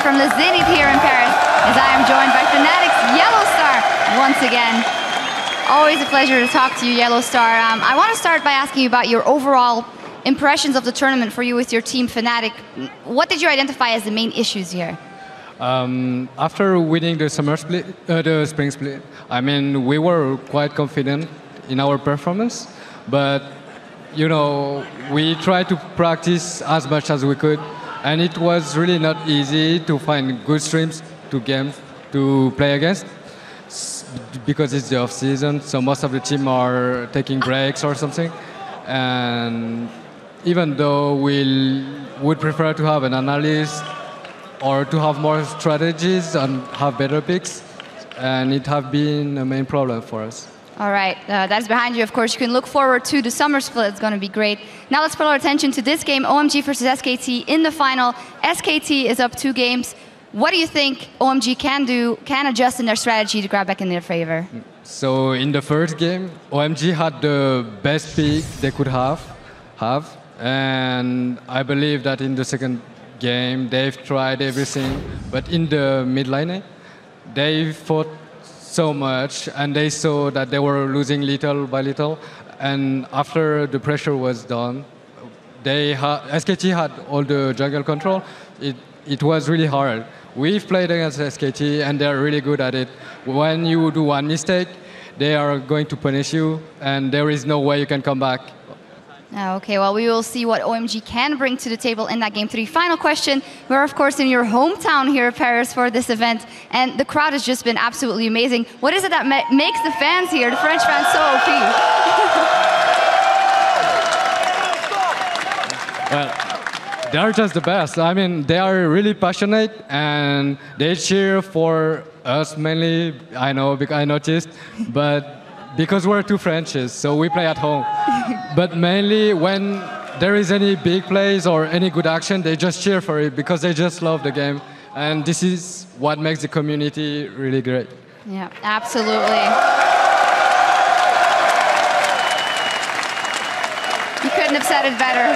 from the Zenith here in Paris, as I am joined by Fnatic's Yellow Star once again. Always a pleasure to talk to you, Yellow Star. I want to start by asking you about your overall impressions of the tournament for you with your team, Fnatic. What did you identify as the main issues here? After winning the the spring split, I mean, we were quite confident in our performance, but you know, we tried to practice as much as we could, and it was really not easy to find good streams to play against because it's the off season, so most of the team are taking breaks or something, and even though we would prefer to have an analyst or to have more strategies and have better picks, and it have been a main problem for us. All right, that's behind you, of course. You can look forward to the summer split. It's going to be great. Now let's put our attention to this game, OMG versus SKT in the final. SKT is up 2 games. What do you think OMG can adjust in their strategy to grab back in their favor? So in the first game, OMG had the best pick they could have. And I believe that in the second game, they've tried everything. But in the mid lane, they fought so much, and they saw that they were losing little by little. And after the pressure was done, SKT had all the jungle control. It was really hard. We've played against SKT, and they're really good at it. When you do one mistake, they are going to punish you, and there is no way you can come back. Okay, well, we will see what OMG can bring to the table in that Game 3. Final question. We're, of course, in your hometown here in Paris for this event, and the crowd has just been absolutely amazing. What is it that makes the fans here, the French fans, so OP? Well, they are just the best. I mean, they are really passionate, and they cheer for us mainly, I know, because I noticed, but because we're 2 Frenches, so we play at home. But mainly when there is any big plays or any good action, they just cheer for it because they just love the game. And this is what makes the community really great. Yeah, absolutely. You couldn't have said it better.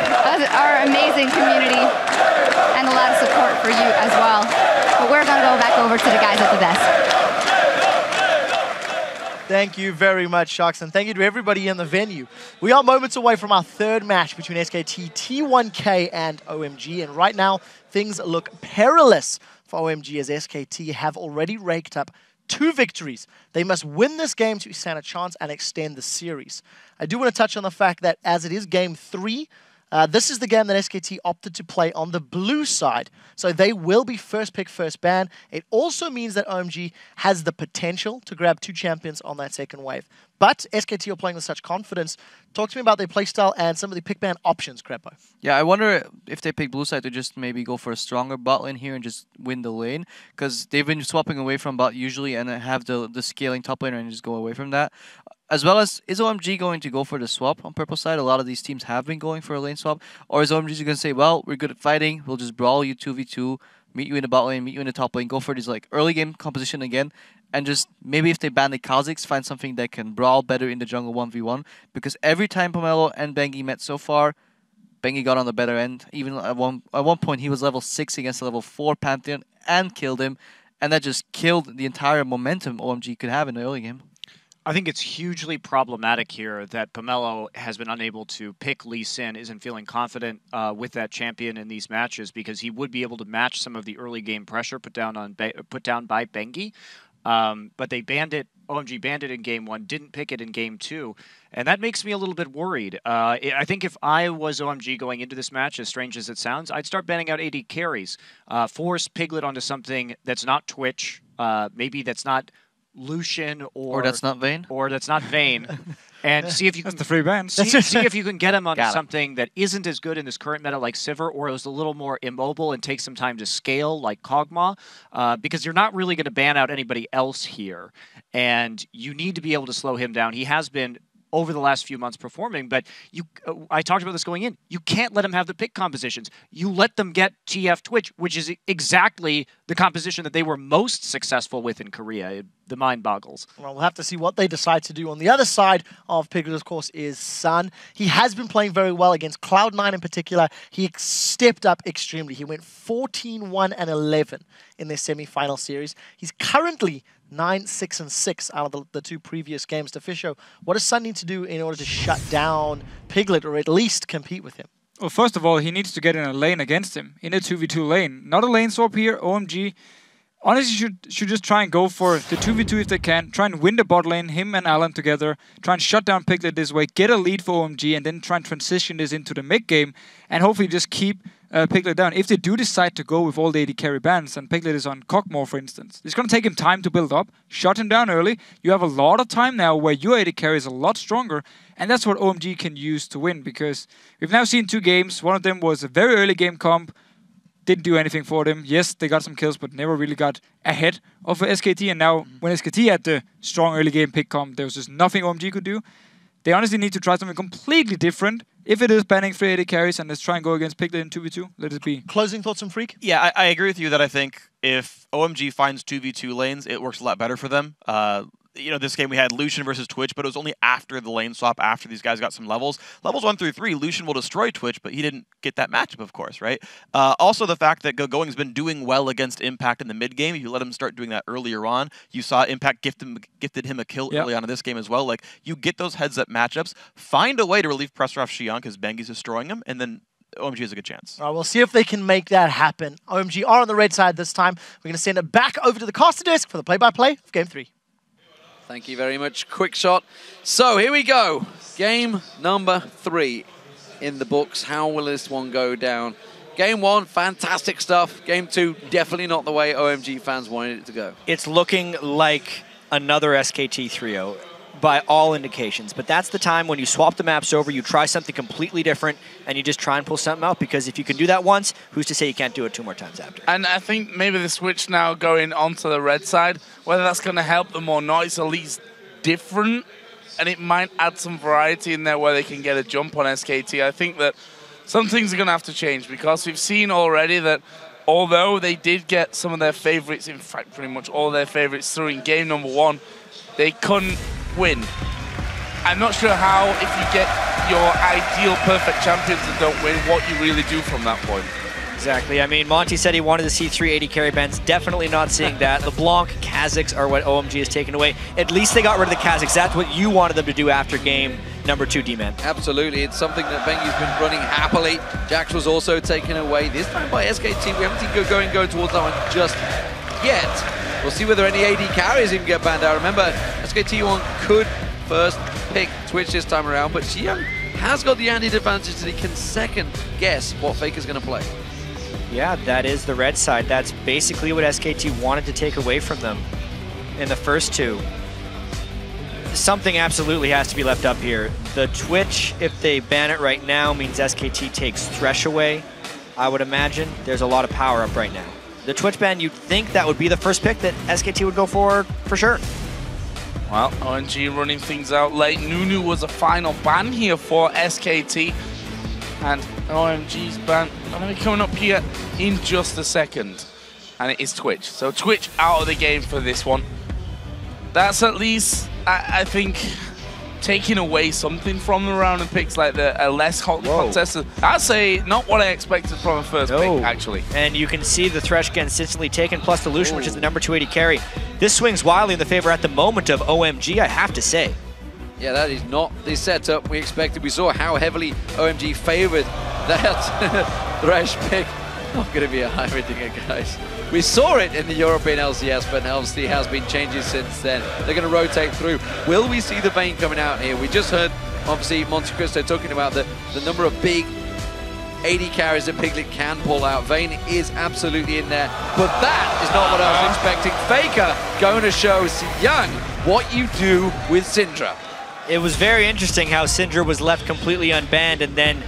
Our amazing community and a lot of support for you as well. But we're going to go back over to the guys at the desk. Thank you very much, Sharks, and thank you to everybody in the venue. We are moments away from our 3rd match between SKT, T1K, and OMG, and right now, things look perilous for OMG as SKT have already raked up 2 victories. They must win this game to stand a chance and extend the series. I do want to touch on the fact that as it is Game 3, this is the game that SKT opted to play on the blue side. So they will be first pick, first ban. It also means that OMG has the potential to grab 2 champions on that second wave. But SKT are playing with such confidence. Talk to me about their playstyle and some of the pick ban options, Crepo. Yeah, I wonder if they pick blue side to just maybe go for a stronger bot lane here and just win the lane. Because they've been swapping away from bot usually and have the scaling top laner and just go away from that. As well as, is OMG going to go for the swap on purple side? A lot of these teams have been going for a lane swap. Or is OMG going to say, well, we're good at fighting, we'll just brawl you 2v2, meet you in the bot lane, meet you in the top lane, go for this like early game composition again, and just maybe if they ban the Kha'Zix, find something that can brawl better in the jungle 1v1. Because every time Pomelo and Bengi met so far, Bengi got on the better end. Even at one point, he was level 6 against a level 4 Pantheon and killed him. And that just killed the entire momentum OMG could have in the early game. I think it's hugely problematic here that Pomelo has been unable to pick Lee Sin, isn't feeling confident with that champion in these matches because he would be able to match some of the early game pressure put down by Bengi. But they banned it. OMG banned it in Game 1, didn't pick it in Game 2, and that makes me a little bit worried. I think if I was OMG going into this match, as strange as it sounds, I'd start banning out AD carries. Force Piglet onto something that's not Twitch, maybe that's not Lucian or that's not Vayne. Or that's not Vayne. And see if you can... That's the free ban. See if you can get him onto something that isn't as good in this current meta like Sivir, or is a little more immobile and takes some time to scale like Kog'Maw, because you're not really going to ban out anybody else here. And you need to be able to slow him down. He has been over the last few months performing. But I talked about this going in. You can't let them have the pick compositions. You let them get TF Twitch, which is exactly the composition that they were most successful with in Korea. The mind boggles. Well, we'll have to see what they decide to do. On the other side of Piglet, of course, is Sun. He has been playing very well against Cloud9 in particular. He stepped up extremely. He went 14-1-11 in their semi-final series. He's currently 9-6-6 out of the 2 previous games. Fisho, what does Sun need to do in order to shut down Piglet or at least compete with him? Well, first of all, he needs to get in a lane against him, in a 2v2 lane. Not a lane swap here. OMG honestly should just try and go for the 2v2 if they can. Try and win the bot lane, him and Alan together. Try and shut down Piglet this way, get a lead for OMG, and then try and transition this into the mid game, and hopefully just keep Piglet down. If they do decide to go with all the AD carry bans, and Piglet is on Cockmore, for instance, it's going to take him time to build up. Shut him down early. You have a lot of time now where your AD carry is a lot stronger, and that's what OMG can use to win, because we've now seen 2 games. One of them was a very early game comp. Didn't do anything for them. Yes, they got some kills, but never really got ahead of SKT. And now, when SKT had the strong early game pick comp, there was just nothing OMG could do. They honestly need to try something completely different. If it is banning 3 AD carries, and let's try and go against Piglet in 2v2, let it be. Closing thoughts from Freak? Yeah, I agree with you that I think if OMG finds 2v2 lanes, it works a lot better for them. You know, this game we had Lucian versus Twitch, but it was only after the lane swap, after these guys got some levels. Levels 1 through 3, Lucian will destroy Twitch, but he didn't get that matchup, of course, right? Also, the fact that Going's been doing well against Impact in the mid game. If you let him start doing that earlier on, you saw Impact gifted him a kill early on in this game as well. Like, you get those heads-up matchups, find a way to relieve pressure off Xion because Bengi's destroying him, and then OMG has a good chance. All right, we'll see if they can make that happen. OMG are on the red side this time. We're going to send it back over to the caster desk for the play-by-play of Game 3. Thank you very much. Quick shot. So here we go. Game number 3 in the books. How will this one go down? Game 1, fantastic stuff. Game 2, definitely not the way OMG fans wanted it to go. It's looking like another SKT trio by all indications, but that's the time when you swap the maps over, you try something completely different, and you just try and pull something out, because if you can do that once, who's to say you can't do it 2 more times after? And I think maybe the switch now going onto the red side, whether that's going to help them or not, it's at least different, and it might add some variety in there where they can get a jump on SKT. I think that some things are going to have to change, because we've seen already that although they did get some of their favorites, in fact pretty much all their favorites through in game number 1, they couldn't win. I'm not sure how, if you get your ideal perfect champions and don't win, what you really do from that point. Exactly. I mean, Monty said he wanted to see 3 AD carry bans. Definitely not seeing that. The Blanc, Kazakhs are what OMG has taken away. At least they got rid of the Kazakhs. That's what you wanted them to do after game number 2, D-Man. Absolutely. It's something that Bengi's been running happily. Jax was also taken away, this time by SKT. We haven't seen go towards that one just yet. We'll see whether any AD carries even get banned out. Remember, SKT1 could first pick Twitch this time around, but Xion has got the added advantage that he can second guess what Faker's going to play. Yeah, that is the red side. That's basically what SKT wanted to take away from them in the first 2. Something absolutely has to be left up here. The Twitch, if they ban it right now, means SKT takes Thresh away. I would imagine there's a lot of power up right now. The Twitch ban, you'd think that would be the first pick that SKT would go for sure. Well, OMG running things out late. Nunu was a final ban here for SKT. And OMG's ban going to be coming up here in just a second. And it is Twitch. So Twitch out of the game for this one. That's at least, I think, taking away something from the round and picks, like a less hotly contested. I'd say not what I expected from a first pick, actually. And you can see the Thresh consistently taken, plus the Lucian, which is the number 2 AD carry. This swings wildly in the favor at the moment of OMG, I have to say. Yeah, that is not the setup we expected. We saw how heavily OMG favored that Thresh pick. Not going to be a high Riddinger, guys. We saw it in the European LCS, but obviously has been changing since then. They're going to rotate through. Will we see the Vayne coming out here? We just heard, obviously, Monte Cristo talking about the number of big AD carries that Piglet can pull out. Vayne is absolutely in there, but that is not what I was expecting. Faker going to show Xion what you do with Syndra. It was very interesting how Syndra was left completely unbanned, and then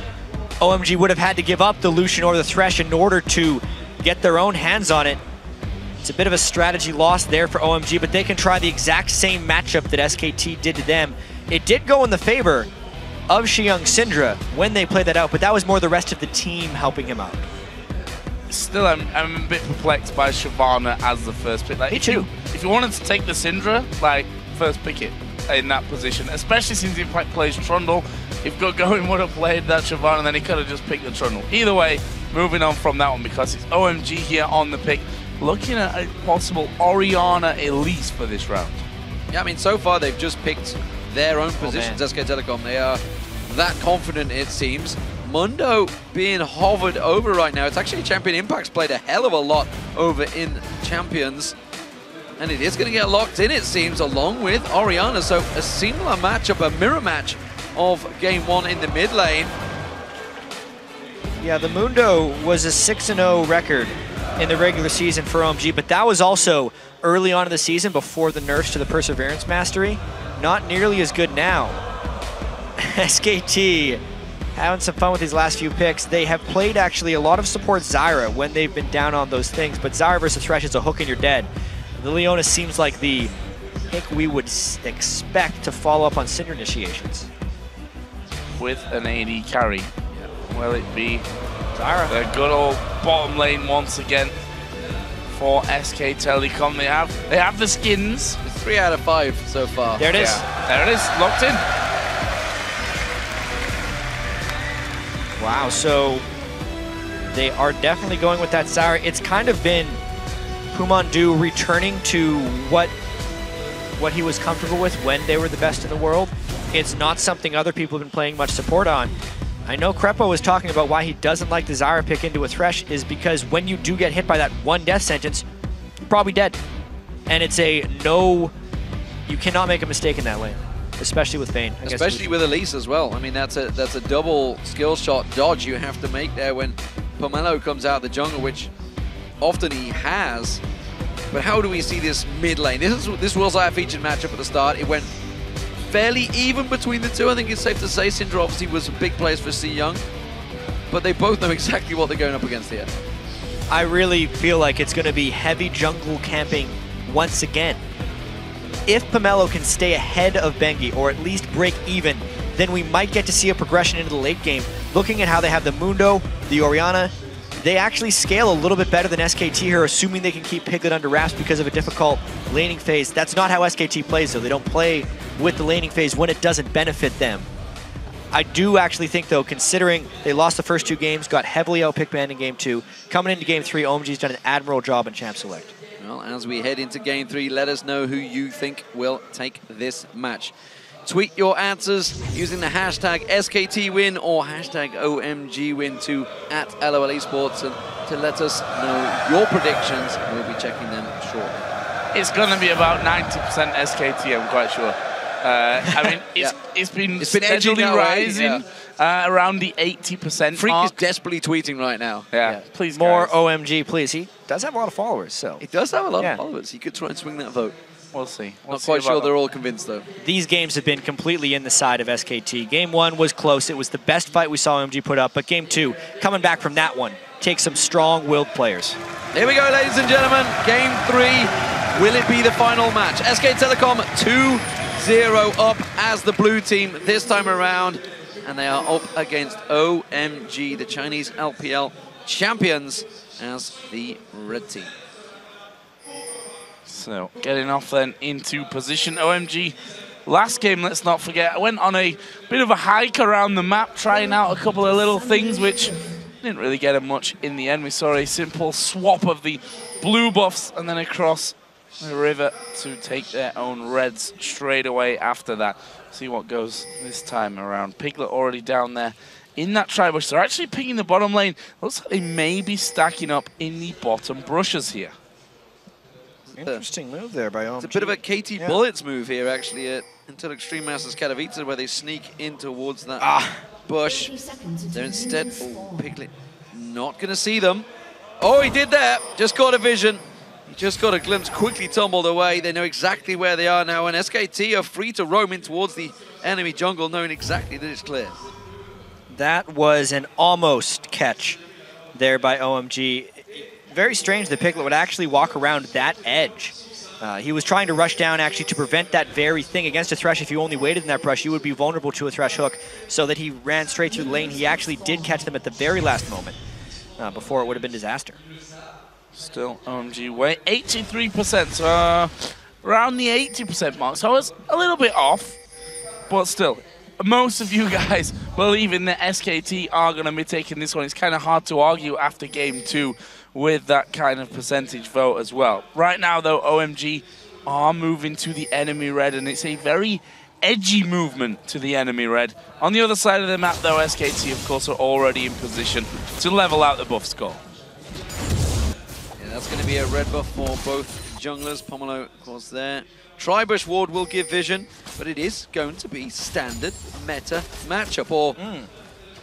OMG would have had to give up the Lucian or the Thresh in order to get their own hands on it. It's a bit of a strategy loss there for OMG, but they can try the exact same matchup that SKT did to them. It did go in the favor of Shiyung Syndra when they played that out, but that was more the rest of the team helping him out. Still, I'm a bit perplexed by Shyvana as the first pick. Like, Me too. If you wanted to take the Syndra, like, first pick it in that position, especially since he plays Trundle. If Going would have played that Shyvana, then he could have just picked the Trundle. Either way, moving on from that one, because it's OMG here on the pick, looking at a possible Orianna Elise for this round. Yeah, I mean, so far they've just picked their own positions, SK Telecom. They are that confident, it seems. Mundo being hovered over right now. It's actually Champion Impact's played a hell of a lot over in Champions. And it is going to get locked in, it seems, along with Orianna. So a similar matchup, a mirror match of Game 1 in the mid lane. Yeah, the Mundo was a 6-0 record in the regular season for OMG, but that was also early on in the season before the nerfs to the Perseverance Mastery. Not nearly as good now. SKT having some fun with these last few picks. They have played actually a lot of support Zyra when they've been down on those things, but Zyra versus Thresh is a hook and you're dead. The Leona seems like the pick we would expect to follow up on Syndra initiations. With an AD carry. Yeah. Will it be Zyra? The good old bottom lane once again for SK Telecom. They have the skins. It's 3 out of 5 so far. There it is. Yeah, there it is, locked in. Wow, so they are definitely going with that Zyra. It's kind of been Pumandu returning to what he was comfortable with when they were the best in the world. It's not something other people have been playing much support on. I know Crepo was talking about why he doesn't like the Zyra pick into a Thresh is because when you do get hit by that one death sentence, you're probably dead. And it's a no, you cannot make a mistake in that lane, especially with Vayne. Especially with Elise as well. I mean, that's a double skill shot dodge you have to make there when Pomelo comes out of the jungle, which often he has. But how do we see this mid lane? This was our featured matchup at the start. It went fairly even between the two. I think it's safe to say Syndra obviously was a big place for C Young, but they both know exactly what they're going up against here. I really feel like it's going to be heavy jungle camping once again. If Pomelo can stay ahead of Bengi, or at least break even, then we might get to see a progression into the late game. Looking at how they have the Mundo, the Orianna, they actually scale a little bit better than SKT here, assuming they can keep Piglet under wraps because of a difficult laning phase. That's not how SKT plays, though. They don't play with the laning phase when it doesn't benefit them. I do actually think, though, considering they lost the first 2 games, got heavily outpicked banned in Game 2, coming into Game 3, OMG's done an admirable job in Champ Select. Well, as we head into Game 3, let us know who you think will take this match. Tweet your answers using the hashtag SKTWin or hashtag OMGWin to @LOL Esports and to let us know your predictions. We'll be checking them shortly. It's going to be about 90% SKT, I'm quite sure. I mean, it's been steadily rising around the 80% Freak mark. is desperately tweeting right now. Yeah, please, more guys. OMG, please. He does have a lot of followers, so. He does have a lot of followers. He could try and swing that vote. We'll see. Not quite sure they're all convinced, though. These games have been completely in the side of SKT. Game 1 was close. It was the best fight we saw OMG put up. But Game 2, coming back from that one, takes some strong-willed players. Here we go, ladies and gentlemen. Game 3. Will it be the final match? SK Telecom 2-0 up as the blue team this time around. And they are up against OMG, the Chinese LPL champions, as the red team. So, getting off then into position. OMG, last game, let's not forget, I went on a bit of a hike around the map, trying out a couple of little things, which didn't really get him much in the end. We saw a simple swap of the blue buffs and then across the river to take their own reds straight away after that. See what goes this time around. Piglet already down there in that tri-bush. They're actually picking the bottom lane. Looks like they may be stacking up in the bottom brushes here. Interesting move there by OMG. It's a bit of a KT Bullets move here, actually, until Extreme Masters Katowice, where they sneak in towards that bush. They're instead, Piglet not going to see them. Oh, he did that. Just got a vision. He just got a glimpse, quickly tumbled away. They know exactly where they are now, and SKT are free to roam in towards the enemy jungle, knowing exactly that it's clear. That was an almost catch there by OMG. very strange that Piglet would actually walk around that edge. He was trying to rush down actually to prevent that very thing against a Thresh. If you only waited in that brush, you would be vulnerable to a Thresh hook, so that he ran straight through the lane. He actually did catch them at the very last moment before it would have been disaster. Still OMG way 83%, so around the 80% mark. So I was a little bit off, but still. Most of you guys believing that SKT are going to be taking this one. It's kind of hard to argue after game 2 with that kind of percentage vote as well. Right now, though, OMG are moving to the enemy red, and it's a very edgy movement to the enemy red. On the other side of the map, though, SKT, of course, are already in position to level out the buff score. Yeah, that's going to be a red buff for both junglers. Pomelo, of course, there. Tribush ward will give vision, but it is going to be standard meta matchup, or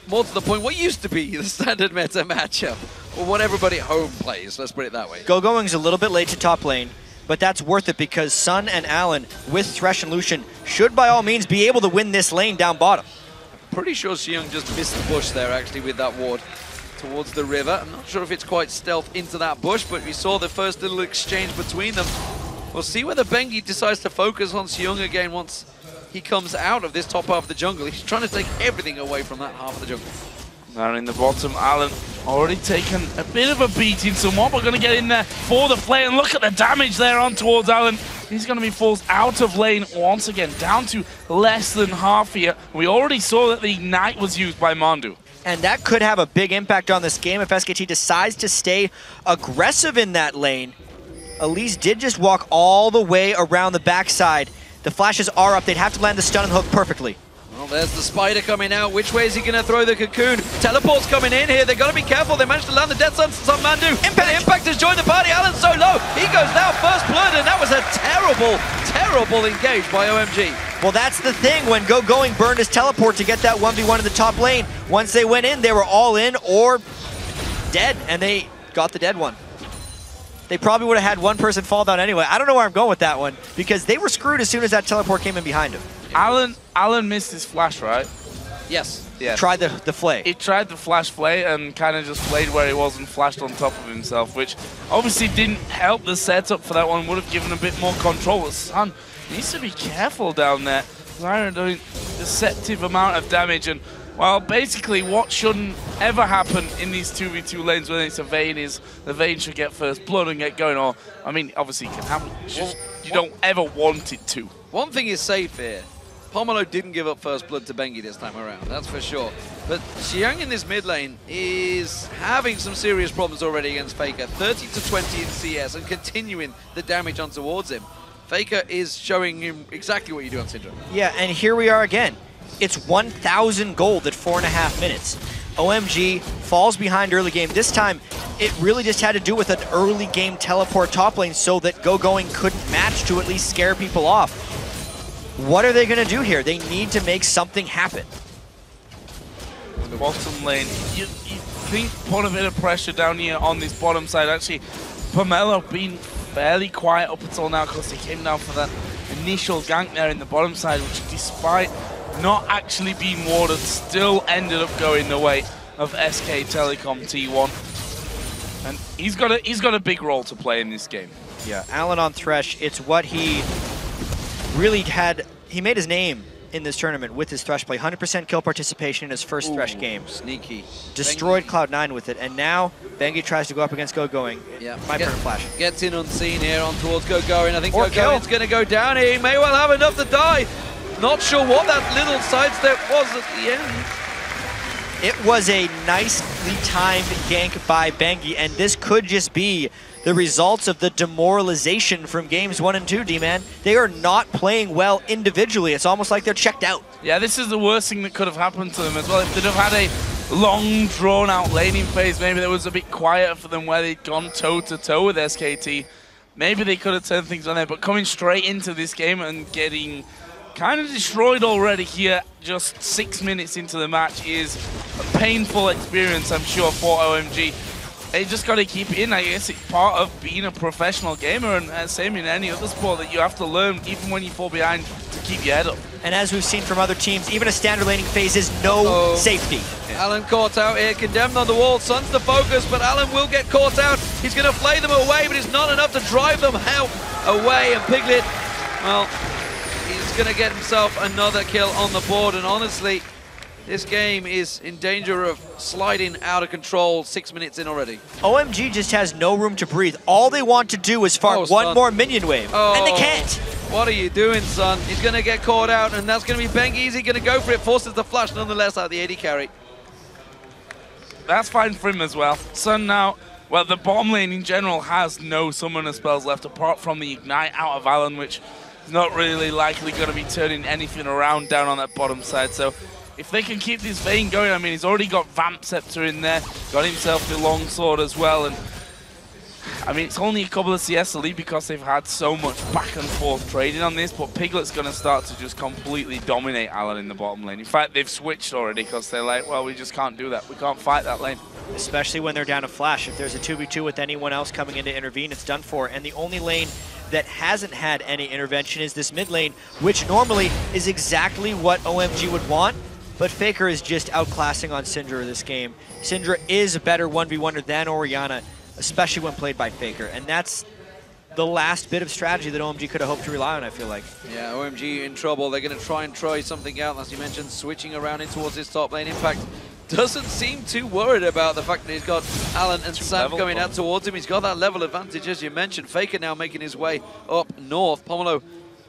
more to the point, what used to be the standard meta matchup, or what everybody at home plays, let's put it that way. Going's a little bit late to top lane, but that's worth it because Sun and Allen with Thresh and Lucian should by all means be able to win this lane down bottom. Pretty sure Xiong just missed the bush there actually with that ward towards the river. I'm not sure if it's quite stealth into that bush, but we saw the first little exchange between them. We'll see whether Bengi decides to focus on Xiong again once he comes out of this top half of the jungle. He's trying to take everything away from that half of the jungle. Down in the bottom, Allen already taken a bit of a beating. So Mob are going to get in there for the play, and look at the damage there on towards Allen. He's going to be forced out of lane once again, down to less than half here. We already saw that the Ignite was used by Mandu. And that could have a big impact on this game if SKT decides to stay aggressive in that lane. Elise did just walk all the way around the backside. The flashes are up. They'd have to land the stun and hook perfectly. Well, there's the spider coming out. Which way is he going to throw the cocoon? Teleport's coming in here. They've got to be careful. They managed to land the Death Sentence on Mandu. Impact has joined the party. Allen's so low. He goes down first blood, and that was a terrible, terrible engage by OMG. Well, that's the thing. When Going burned his teleport to get that 1v1 in the top lane, once they went in, they were all in or dead, and they got the dead one. They probably would have had one person fall down anyway. I don't know where I'm going with that one, because they were screwed as soon as that teleport came in behind him. Allen missed his flash, right? Yes. Yeah. Tried the flay. He tried the flash flay and kind of just played where he was and flashed on top of himself, which obviously didn't help the setup for that one. Would have given a bit more control. The Sun needs to be careful down there. Zyra doing deceptive amount of damage, and well, basically what shouldn't ever happen in these 2v2 lanes when it's a Vayne is the Vayne should get first blood and get going. Or, I mean, obviously it can happen. Just, you don't ever want it to. One thing is safe here. Pomelo didn't give up first blood to Bengi this time around, that's for sure. But Xiang in this mid lane is having some serious problems already against Faker. 30 to 20 in CS and continuing the damage on towards him. Faker is showing him exactly what you do on Syndrome. Yeah, and here we are again. It's 1,000 gold at 4.5 minutes. OMG falls behind early game. This time, it really just had to do with an early game teleport top lane so that Going couldn't match to at least scare people off. What are they going to do here? They need to make something happen. The bottom lane, you think put a bit of pressure down here on this bottom side. Actually, Pomelo being fairly quiet up until now because he came down for that initial gank there in the bottom side, which despite not actually being warded, still ended up going the way of SK Telecom T1. And he's got a big role to play in this game. Yeah, Allen on Thresh, it's what he really had. He made his name in this tournament with his Thresh play. 100% kill participation in his first Thresh game. Sneaky. Destroyed Cloud9 with it, and now Bengi tries to go up against Going. Yeah. My turn flash. Gets in unseen here on towards Going. I think Going's going to go down here. He may well have enough to die. Not sure what that little sidestep was at the end. It was a nicely timed gank by Bengi, and this could just be the results of the demoralization from games 1 and 2, D-Man. They are not playing well individually. It's almost like they're checked out. Yeah, this is the worst thing that could have happened to them as well. If they'd have had a long, drawn-out laning phase, maybe that was a bit quieter for them where they'd gone toe-to-toe with SKT. Maybe they could have turned things on there, but coming straight into this game and getting kind of destroyed already here, just 6 minutes into the match, is a painful experience, I'm sure, for OMG. they just got to keep it in. I guess it's part of being a professional gamer, and same in any other sport, that you have to learn, even when you fall behind, to keep your head up. And as we've seen from other teams, even a standard laning phase is no safety. Alan caught out here, condemned on the wall. Sun's the focus, but Alan will get caught out. He's going to flay them away, but it's not enough to drive them out away. And Piglet, well, he's going to get himself another kill on the board. And honestly, this game is in danger of sliding out of control 6 minutes in already. OMG just has no room to breathe. All they want to do is farm one more minion wave, and they can't. What are you doing, son? He's going to get caught out, and that's going to be Bengi. Is he going to go for it? Forces the flash, nonetheless, out of the AD carry. That's fine for him as well. Sun now, well, the bottom lane in general has no summoner spells left apart from the Ignite out of Alan, which is not really likely going to be turning anything around down on that bottom side. So if they can keep this vein going, I mean, he's already got Vamp Scepter in there, got himself the longsword as well, and I mean, it's only a couple of CS to lead because they've had so much back and forth trading on this, but Piglet's going to start to just completely dominate Alan in the bottom lane. In fact, they've switched already because they're like, well, we just can't do that. We can't fight that lane. Especially when they're down a flash. If there's a 2v2 with anyone else coming in to intervene, it's done for. And the only lane that hasn't had any intervention is this mid lane, which normally is exactly what OMG would want. But Faker is just outclassing on Syndra this game. Syndra is a better 1v1er than Orianna, especially when played by Faker. And that's the last bit of strategy that OMG could have hoped to rely on, I feel like. Yeah, OMG in trouble. They're going to try something out, as you mentioned, switching around in towards his top lane. Impact doesn't seem too worried about the fact that he's got Alan and Sam coming out towards him. He's got that level advantage, as you mentioned. Faker now making his way up north. Pomelo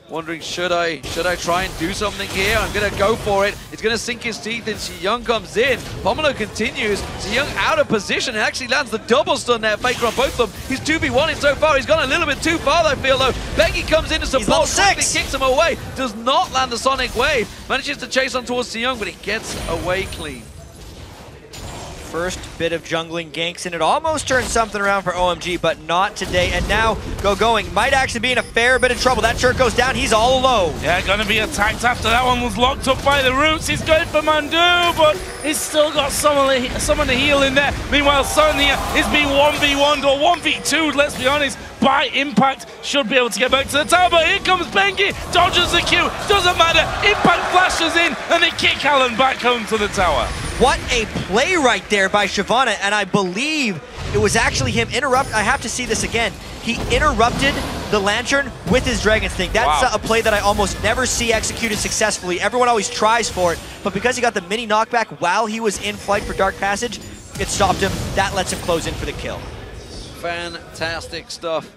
wondering, should I try and do something here? I'm going to go for it. He's going to sink his teeth in. Young comes in. Pomelo continues. Young out of position and actually lands the double stun there. Faker on both of them. He's 2v1 so far. He's gone a little bit too far, I feel, though. Bengi comes in to support. Quickly kicks him away. Does not land the Sonic Wave. Manages to chase on towards Young, but he gets away clean. First bit of jungling ganks, and it almost turned something around for OMG, but not today. And now going might actually be in a fair bit of trouble. That turret goes down. He's all alone. Yeah, going to be attacked after that one was locked up by the roots. He's going for Mandu, but he's still got someone to heal in there. Meanwhile, Sun here is being 1v1'd or 1v2'd, let's be honest, by Impact. Should be able to get back to the tower, but here comes Bengi. Dodges the Q. Doesn't matter. Impact flashes in, and they kick Alan back home to the tower. What a play right there by Shyvana, and I believe it was actually him I have to see this again. He interrupted the Lantern with his Dragon's Thing. That's a play that I almost never see executed successfully. Everyone always tries for it, but because he got the mini knockback while he was in flight for Dark Passage, it stopped him. That lets him close in for the kill. Fantastic stuff.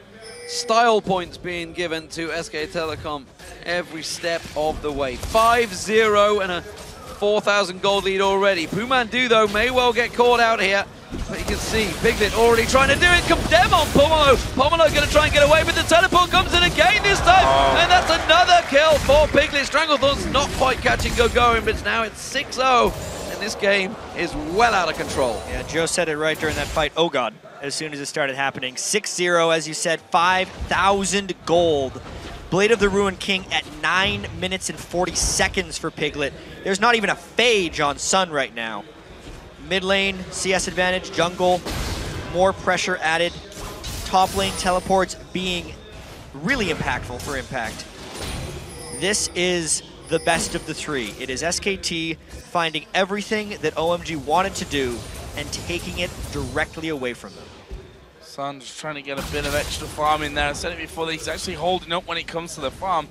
Style points being given to SK Telecom every step of the way. 5-0 and a 4,000 gold lead already. Pumandu, though, may well get caught out here. But you can see Piglet already trying to do it. Condemn on Pomelo. Pomelo going to try and get away, but the teleport comes in again this time. And that's another kill for Piglet. Stranglethorn's not quite catching Gogoin, but now it's 6-0. And this game is well out of control. Yeah, Joe said it right during that fight. Oh, God. As soon as it started happening. 6-0, as you said, 5,000 gold. Blade of the Ruined King at 9 minutes and 40 seconds for Piglet. There's not even a phage on Sun right now. Mid lane, CS advantage, jungle, more pressure added. Top lane teleports being really impactful for Impact. This is the best of the three. It is SKT finding everything that OMG wanted to do and taking it directly away from them. Sun just trying to get a bit of extra farm in there. I said it before, he's actually holding up when it comes to the farm.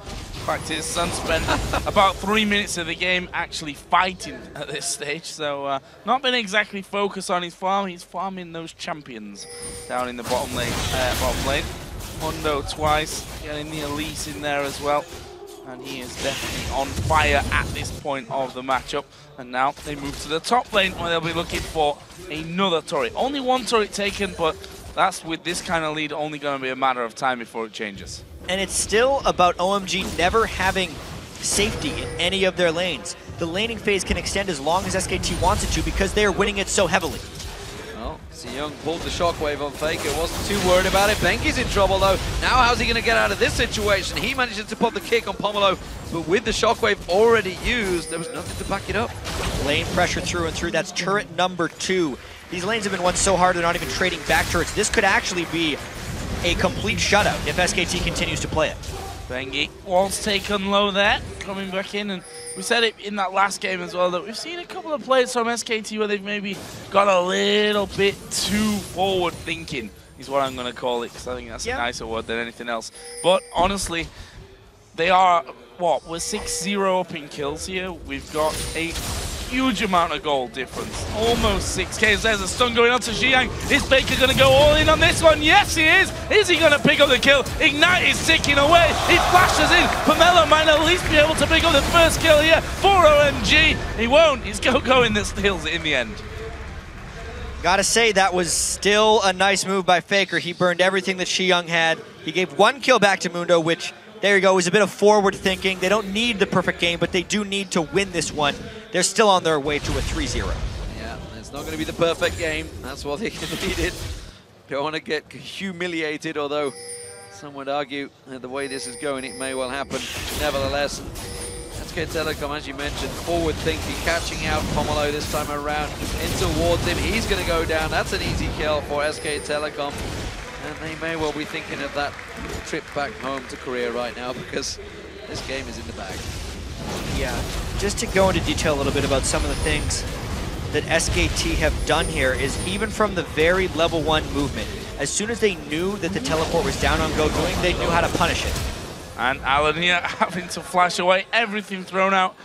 Fact is, Sun spent about 3 minutes of the game actually fighting at this stage, so not been exactly focused on his farm. He's farming those champions down in the bottom lane. Mundo twice, getting the Elise in there as well. And he is definitely on fire at this point of the matchup. And now they move to the top lane where they'll be looking for another turret. Only one turret taken, but that's, with this kind of lead, only going to be a matter of time before it changes. And it's still about OMG never having safety in any of their lanes. The laning phase can extend as long as SKT wants it to because they are winning it so heavily. Well, Young pulled the shockwave on Faker, wasn't too worried about it. Bengi's in trouble though. Now how's he going to get out of this situation? He manages to pop the kick on Pomelo, but with the shockwave already used, there was nothing to back it up. Lane pressure through and through. That's turret number 2. These lanes have been won so hard they're not even trading back turrets. This could actually be a complete shutout if SKT continues to play it. Bengi was taken low there, coming back in, and we said it in that last game as well that we've seen a couple of players from SKT where they've maybe got a little bit too forward thinking, is what I'm going to call it, because I think that's a nicer word than anything else. But honestly, they are, what, we're 6-0 up in kills here. We've got a huge amount of goal difference, almost 6K. There's a stun going on to Xiang. Is Baker going to go all in on this one? Yes, he is. Is he going to pick up the kill? Ignite is ticking away. He flashes in. Pomelo might at least be able to pick up the first kill here for OMG. He won't. It's going that steals it in the end. Gotta say, that was still a nice move by Faker. He burned everything that Xiang had. He gave 1 kill back to Mundo, which, there you go, was a bit of forward thinking. They don't need the perfect game, but they do need to win this one. They're still on their way to a 3-0. Yeah, it's not going to be the perfect game. That's what they needed. Don't want to get humiliated, although some would argue that the way this is going, it may well happen. Nevertheless, SK Telecom, as you mentioned, forward thinking, catching out Pomelo this time around, in towards him. He's going to go down. That's an easy kill for SK Telecom. And they may well be thinking of that trip back home to Korea right now, because this game is in the bag. Yeah, just to go into detail a little bit about some of the things that SKT have done here is even from the very level 1 movement, as soon as they knew that the teleport was down on Go-Doing, they knew how to punish it. And Alan here having to flash away everything thrown out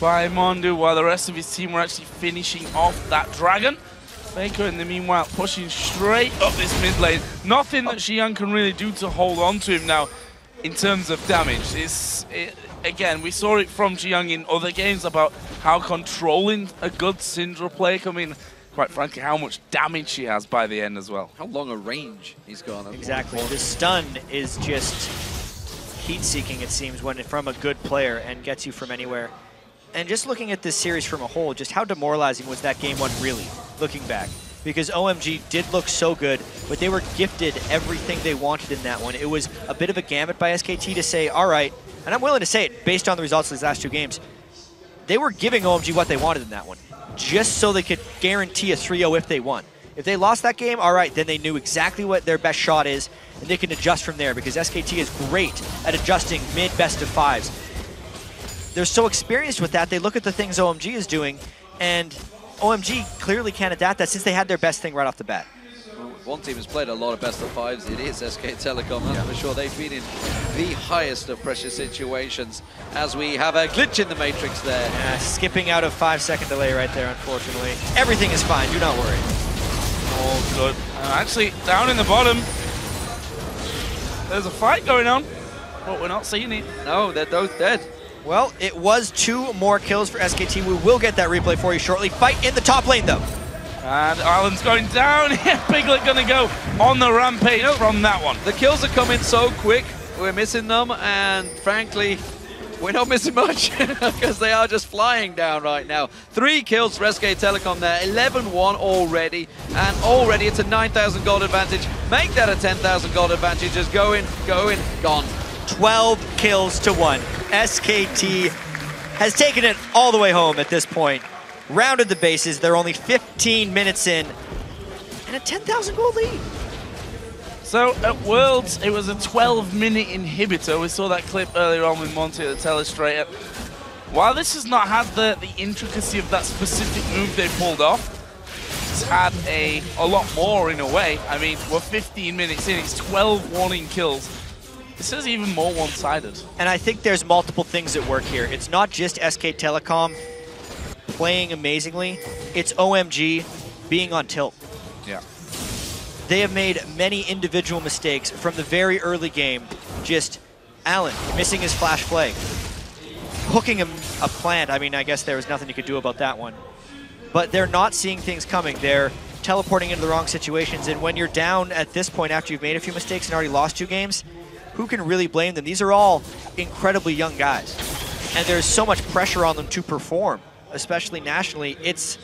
by Mondu while the rest of his team were actually finishing off that dragon. Faker in the meanwhile pushing straight up this mid lane. Nothing that Xiang can really do to hold on to him now in terms of damage. Again, we saw it from Xiang in other games about how controlling a good Syndra play can mean, quite frankly, how much damage she has by the end as well. How long a range he's got. Exactly. The stun is just heat-seeking, it seems, when from a good player and gets you from anywhere. And just looking at this series from a whole, just how demoralizing was that game 1 really, looking back? Because OMG did look so good, but they were gifted everything they wanted in that one. It was a bit of a gamut by SKT to say, all right, and I'm willing to say it based on the results of these last 2 games, they were giving OMG what they wanted in that one, just so they could guarantee a 3-0 if they won. If they lost that game, all right, then they knew exactly what their best shot is, and they can adjust from there, because SKT is great at adjusting mid-best of 5s. They're so experienced with that, they look at the things OMG is doing, and OMG clearly can't adapt that since they had their best thing right off the bat. Well, one team has played a lot of best of 5s. It is SK Telecom, that's for sure. They've been in the highest of pressure situations as we have a glitch in the matrix there. Yeah, skipping out of 5-second delay right there, unfortunately. Everything is fine, do not worry. Oh, good. Actually, down in the bottom, there's a fight going on, but we're not seeing it. No, they're both dead. Well, it was 2 more kills for SKT. We will get that replay for you shortly. Fight in the top lane, though. And Alan's going down. Piglet going to go on the rampage from that one. The kills are coming so quick. We're missing them, and frankly, we're not missing much because they are just flying down right now. 3 kills for SK Telecom there, 11-1 already, and already it's a 9,000 gold advantage. Make that a 10,000 gold advantage. Just going, gone. 12 kills to 1. SKT has taken it all the way home at this point. Rounded the bases. They're only 15 minutes in, and a 10,000 gold lead. So at Worlds, it was a 12-minute inhibitor. We saw that clip earlier on with Monty at the telestrator. While this has not had the intricacy of that specific move they pulled off, it's had a lot more in a way. I mean, we're 15 minutes in, it's 12-1 in kills. This is even more one-sided. And I think there's multiple things at work here. It's not just SK Telecom playing amazingly, it's OMG being on tilt. Yeah. They have made many individual mistakes from the very early game. Just Alan missing his flash flag, hooking him a plant. I mean, I guess there was nothing you could do about that one. But they're not seeing things coming. They're teleporting into the wrong situations. And when you're down at this point after you've made a few mistakes and already lost 2 games, who can really blame them? These are all incredibly young guys. And there's so much pressure on them to perform, especially nationally. It's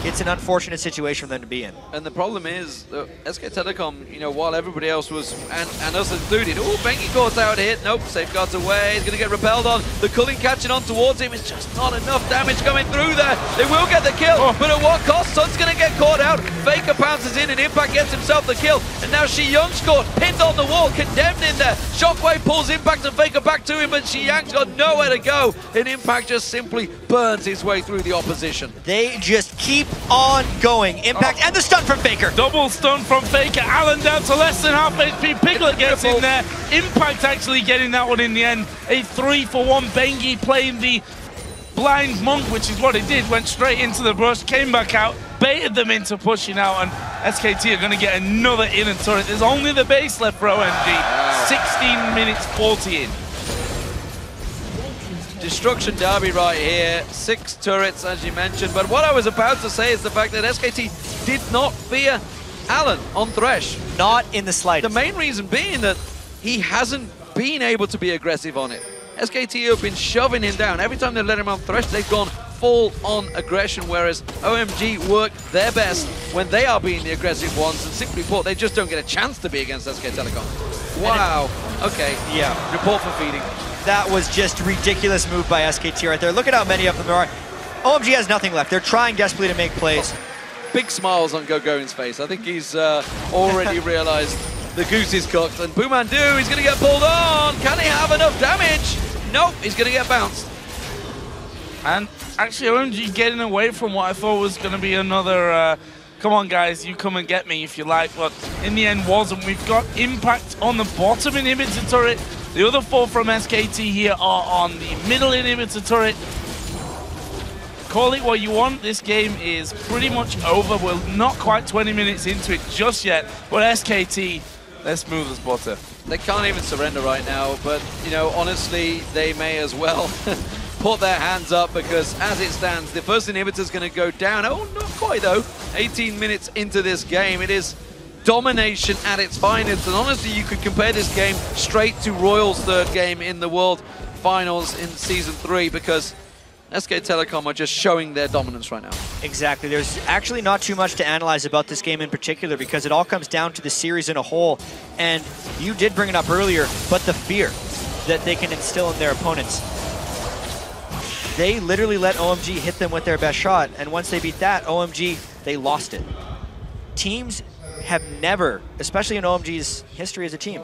It's an unfortunate situation for them to be in. And the problem is, SK Telecom, you know, while everybody else was, and us included, oh, Bengi caught out hit, nope, safeguards away, he's going to get repelled on. The culling catching on towards him, it's just not enough damage coming through there. They will get the kill, but at what cost? Sun's going to get caught out. Faker pounces in and Impact gets himself the kill. And now Young's caught, pinned on the wall, condemned in there. Shockwave pulls Impact and Faker back to him, but Young's got nowhere to go. And Impact just simply burns his way through the opposition. They just keep on going. Impact and the stun from Faker. Double stun from Faker. Alan down to less than half HP. Piglet gets in there. Impact actually getting that one in the end. A 3-for-1. Bengi playing the blind monk, which is what he did. Went straight into the brush, came back out, baited them into pushing out, and SKT are going to get another inner turret. There's only the base left for OMG. 16 minutes 40 in. Destruction derby right here, 6 turrets as you mentioned, but what I was about to say is the fact that SKT did not fear Alan on Thresh. Not in the slightest. The main reason being that he hasn't been able to be aggressive on it. SKT have been shoving him down. Every time they let him on Thresh, they've gone full-on aggression, whereas OMG work their best when they are being the aggressive ones, and simply put, they just don't get a chance to be against SK Telecom. Wow. Okay. Yeah. Report for feeding. That was just a ridiculous move by SKT right there. Look at how many of them there are. OMG has nothing left. They're trying desperately to make plays. Big smiles on Gogoin's face. I think he's already realized the goose is cooked. And Boomandu, he's going to get pulled on. Can he have enough damage? Nope, he's going to get bounced. And actually, OMG getting away from what I thought was going to be another, come on guys, you come and get me if you like, but in the end wasn't. We've got Impact on the bottom inhibitor turret. The other 4 from SKT here are on the middle inhibitor turret. Call it what you want, this game is pretty much over. We're not quite 20 minutes into it just yet, but SKT, they're smooth as butter. They can't even surrender right now, but, you know, honestly, they may as well put their hands up, because as it stands, the first inhibitor's going to go down. Oh, not quite, though. 18 minutes into this game, it is domination at its finest, and honestly, you could compare this game straight to Royal's third game in the World Finals in Season 3, because SK Telecom are just showing their dominance right now. Exactly. There's actually not too much to analyze about this game in particular, because it all comes down to the series in a whole, and you did bring it up earlier, but the fear that they can instill in their opponents. They literally let OMG hit them with their best shot, and once they beat that, OMG, they lost it. Teams have never, especially in OMG's history as a team,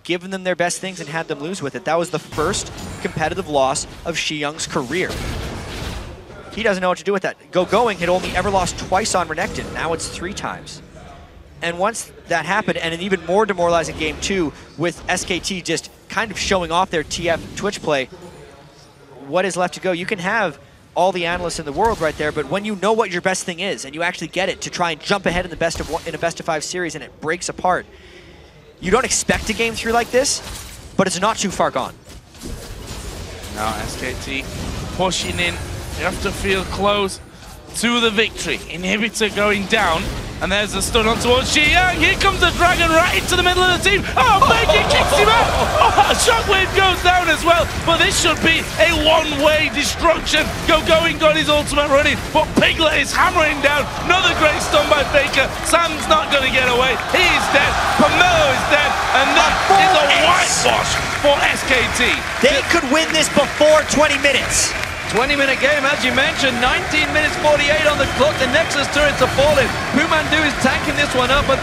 given them their best things and had them lose with it. That was the first competitive loss of Young's career. He doesn't know what to do with that. Going had only ever lost twice on Renekton. Now it's 3 times. And once that happened, and an even more demoralizing game 2, with SKT just kind of showing off their TF Twitch play, what is left to go? You can have all the analysts in the world right there, but when you know what your best thing is, and you actually get it to try and jump ahead in the in a best-of-5 series, and it breaks apart, you don't expect a game 3 like this, but it's not too far gone. Now SKT pushing in. You have to feel close to the victory. Inhibitor going down, and there's a stun on towards Young. Here comes the dragon right into the middle of the team. Oh, Bengi kicks him out. Oh, Shockwave goes down as well, but this should be a one-way destruction. Going got his ultimate running, but Piglet is hammering down. Another great stun by Faker. Sam's not going to get away. He is dead. Pomelo is dead, and that is a whitewash for SKT. They could win this before 20 minutes. 20-minute game, as you mentioned, 19 minutes 48 on the clock. The Nexus turrets are falling. Boomandu is tanking this one up, but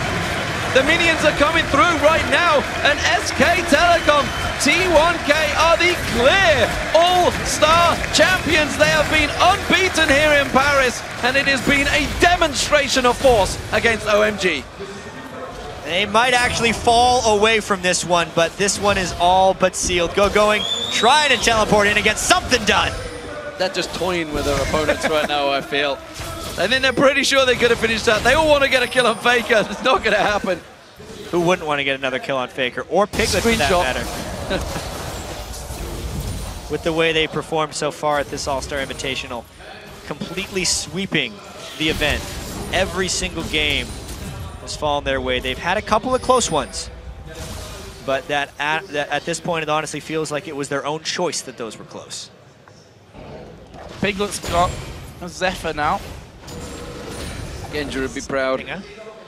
the minions are coming through right now. And SK Telecom T1K are the clear all-star champions. They have been unbeaten here in Paris, and it has been a demonstration of force against OMG. They might actually fall away from this one, but this one is all but sealed. Going, trying to teleport in and get something done. They're just toying with their opponents right now, I feel. I think they're pretty sure they could have finished that. They all want to get a kill on Faker. It's not going to happen. Who wouldn't want to get another kill on Faker? Or Piglet, for that matter. With the way they performed so far at this All-Star Invitational, completely sweeping the event. Every single game has fallen their way. They've had a couple of close ones, but at this point, it honestly feels like it was their own choice that those were close. Piglet's got a Zephyr now. Genji would be proud.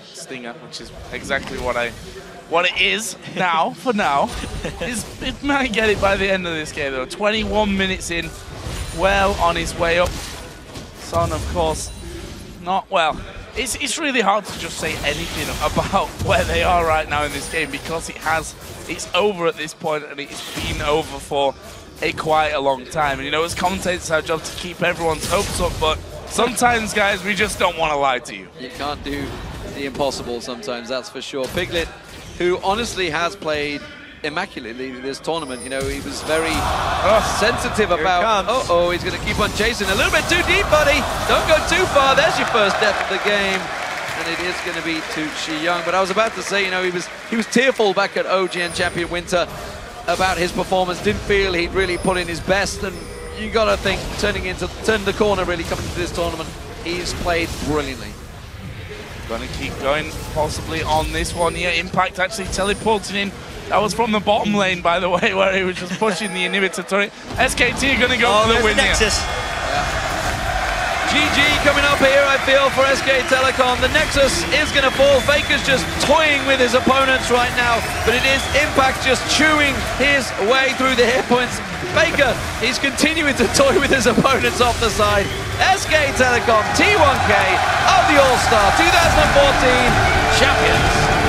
Stinger, which is exactly what it is now, for now. It might get it by the end of this game, though. 21 minutes in, well on his way up. Son, of course, not well. It's really hard to just say anything about where they are right now in this game because it's over at this point and it's been over for quite a long time. And you know, as commentators, it's our job to keep everyone's hopes up, but sometimes, guys, we just don't want to lie to you. You can't do the impossible sometimes, that's for sure. Piglet, who honestly has played immaculately this tournament. You know, he was very sensitive about, he's going to keep on chasing. A little bit too deep, buddy. Don't go too far. There's your first death of the game. And it is going to be to Chi Young. But I was about to say, you know, he was tearful back at OGN Champion Winter about his performance. Didn't feel he'd really put in his best. And you got to think, turning the corner really coming into this tournament, he's played brilliantly. Gonna keep going possibly on this one here. Impact actually teleporting in. That was from the bottom lane, by the way, where he was just pushing the inhibitor turret. SKT are going to go for the win here. GG coming up here, I feel, for SK Telecom. The Nexus is going to fall. Faker's just toying with his opponents right now, but it is Impact just chewing his way through the hit points. Faker, he's continuing to toy with his opponents off the side. SK Telecom, T1K of the All-Star 2014 champions.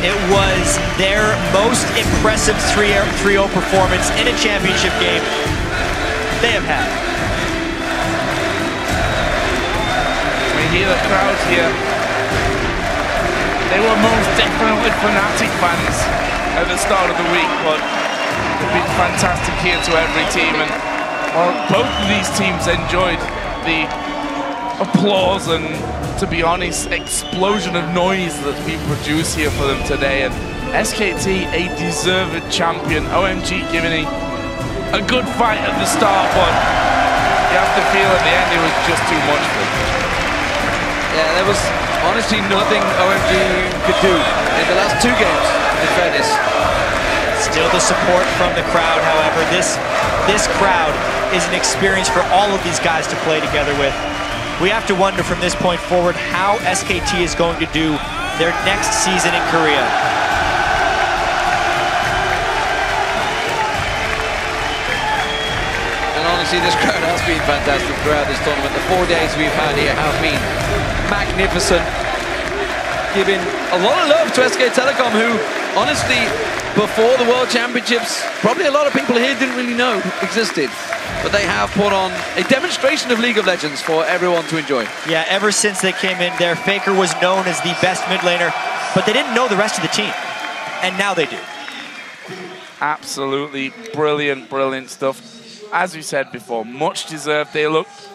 It was their most impressive 3-0 performance in a championship game they have had. We hear the crowd here. They were most definitely Fnatic fans at the start of the week, but they've been fantastic here to every team. And well, both of these teams enjoyed the applause and, to be honest, explosion of noise that we produce here for them today. And SKT, a deserved champion. OMG giving a good fight at the start, but you have to feel at the end it was just too much for them. Yeah, there was honestly nothing OMG could do in the last 2 games, in fairness. Still the support from the crowd, however. This crowd is an experience for all of these guys to play together with. We have to wonder from this point forward how SKT is going to do their next season in Korea. And honestly, this crowd has been fantastic throughout this tournament. The 4 days we've had here have been magnificent. Giving a lot of love to SK Telecom, who honestly, before the World Championships, probably a lot of people here didn't really know existed. But they have put on a demonstration of League of Legends for everyone to enjoy. Yeah, ever since they came in there, Faker was known as the best mid laner, but they didn't know the rest of the team. And now they do. Absolutely brilliant, brilliant stuff. As we said before, much deserved. They looked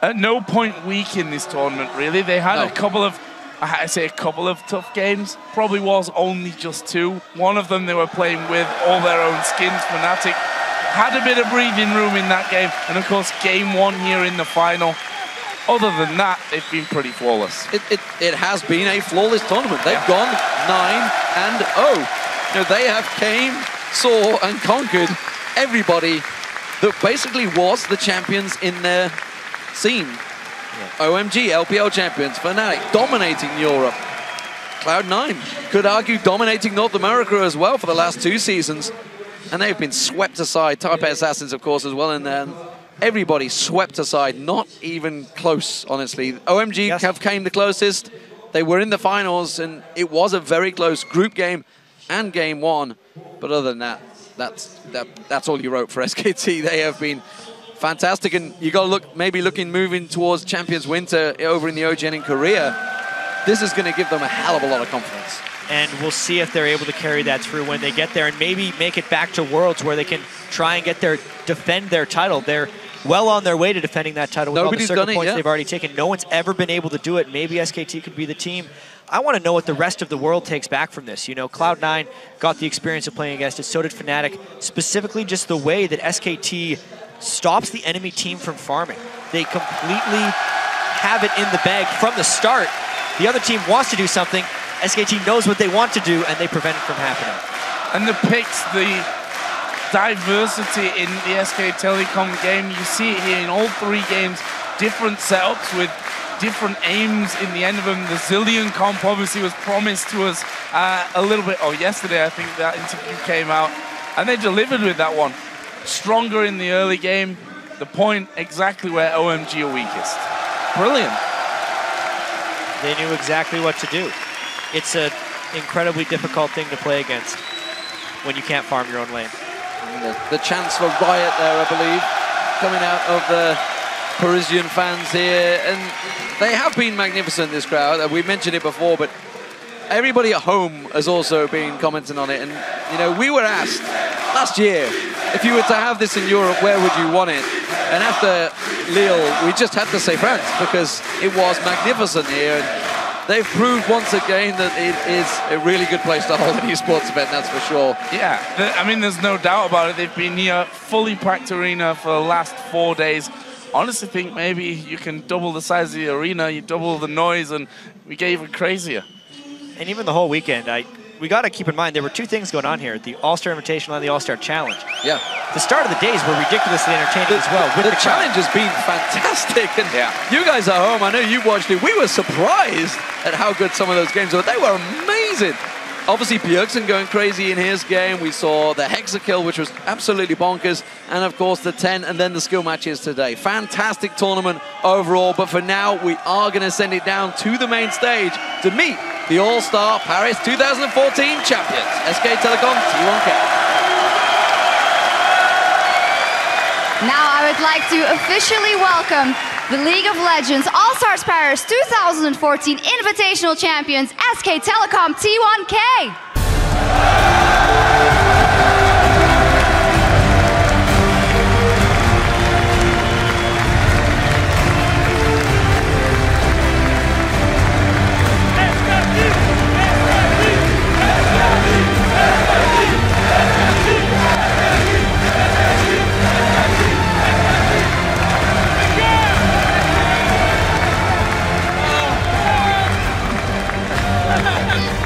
at no point weak in this tournament, really. They had a couple of, I say a couple of tough games. Probably was only just 2. One of them they were playing with all their own skins. Fnatic had a bit of breathing room in that game. And of course, game 1 here in the final. Other than that, they've been pretty flawless. It has been a flawless tournament. They've gone 9-0. You know, they have came, saw, and conquered everybody that basically was the champions in their scene. OMG, LPL champions, Fnatic dominating Europe. Cloud9 could argue dominating North America as well for the last 2 seasons. And they've been swept aside. Taipei Assassins, of course, as well in there. Everybody swept aside, not even close, honestly. OMG have came the closest. They were in the finals, and it was a very close group game and game 1. But other than that, that's all you wrote for SKT. They have been fantastic, and you got to look, moving towards Champions Winter over in the OGN in Korea. This is going to give them a hell of a lot of confidence. And we'll see if they're able to carry that through when they get there and maybe make it back to Worlds where they can try and defend their title. They're well on their way to defending that title with all the circuit points they've already taken. No one's ever been able to do it. Maybe SKT could be the team. I want to know what the rest of the world takes back from this. You know, Cloud9 got the experience of playing against it, so did Fnatic. Specifically just the way that SKT stops the enemy team from farming. They completely have it in the bag from the start. The other team wants to do something. SKT knows what they want to do, and they prevent it from happening. and the picks, the diversity in the SK Telecom game. You see it here in all 3 games, different setups with different aims in the end of them. The Zillion comp obviously was promised to us a little bit, yesterday I think that interview came out, and they delivered with that one. Stronger in the early game, the point exactly where OMG are weakest. Brilliant. They knew exactly what to do. It's an incredibly difficult thing to play against when you can't farm your own lane. The chance for Riot there, I believe, coming out of the Parisian fans here. And they have been magnificent, this crowd. We mentioned it before, but everybody at home has also been commenting on it. And, you know, we were asked last year, if you were to have this in Europe, where would you want it? And after Lille, we just had to say France, because it was magnificent here. And they've proved once again that it is a really good place to hold an esports event, that's for sure. Yeah, I mean, there's no doubt about it. They've been here, fully packed arena for the last 4 days. Honestly think maybe you can double the size of the arena, you double the noise, and we get even crazier. And even the whole weekend, we got to keep in mind there were 2 things going on here: the All-Star Invitational and the All-Star Challenge. Yeah. The start of the days were ridiculously entertaining as well. The challenge has been fantastic, and you guys at home, I know you watched it. We were surprised at how good some of those games were. They were amazing. Obviously, Bjergsen going crazy in his game. We saw the Hexakill, which was absolutely bonkers, and of course the 10 and then the skill matches today. Fantastic tournament overall, but for now, we are going to send it down to the main stage to meet the All-Star Paris 2014 champions, SK Telecom T1K. Now I would like to officially welcome the League of Legends All-Stars Paris 2014 Invitational Champions, SK Telecom T1K.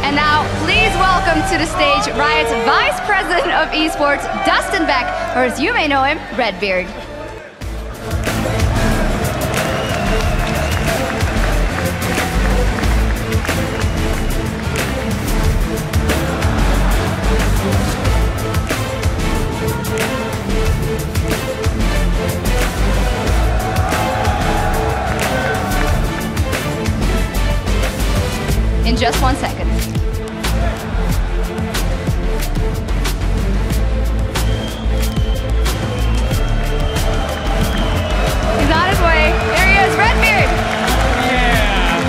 And now, please welcome to the stage Riot's Vice President of Esports, Dustin Beck, or as you may know him, Redbeard. In just 1 second. He's on his way. There he is, Redbeard. Yeah.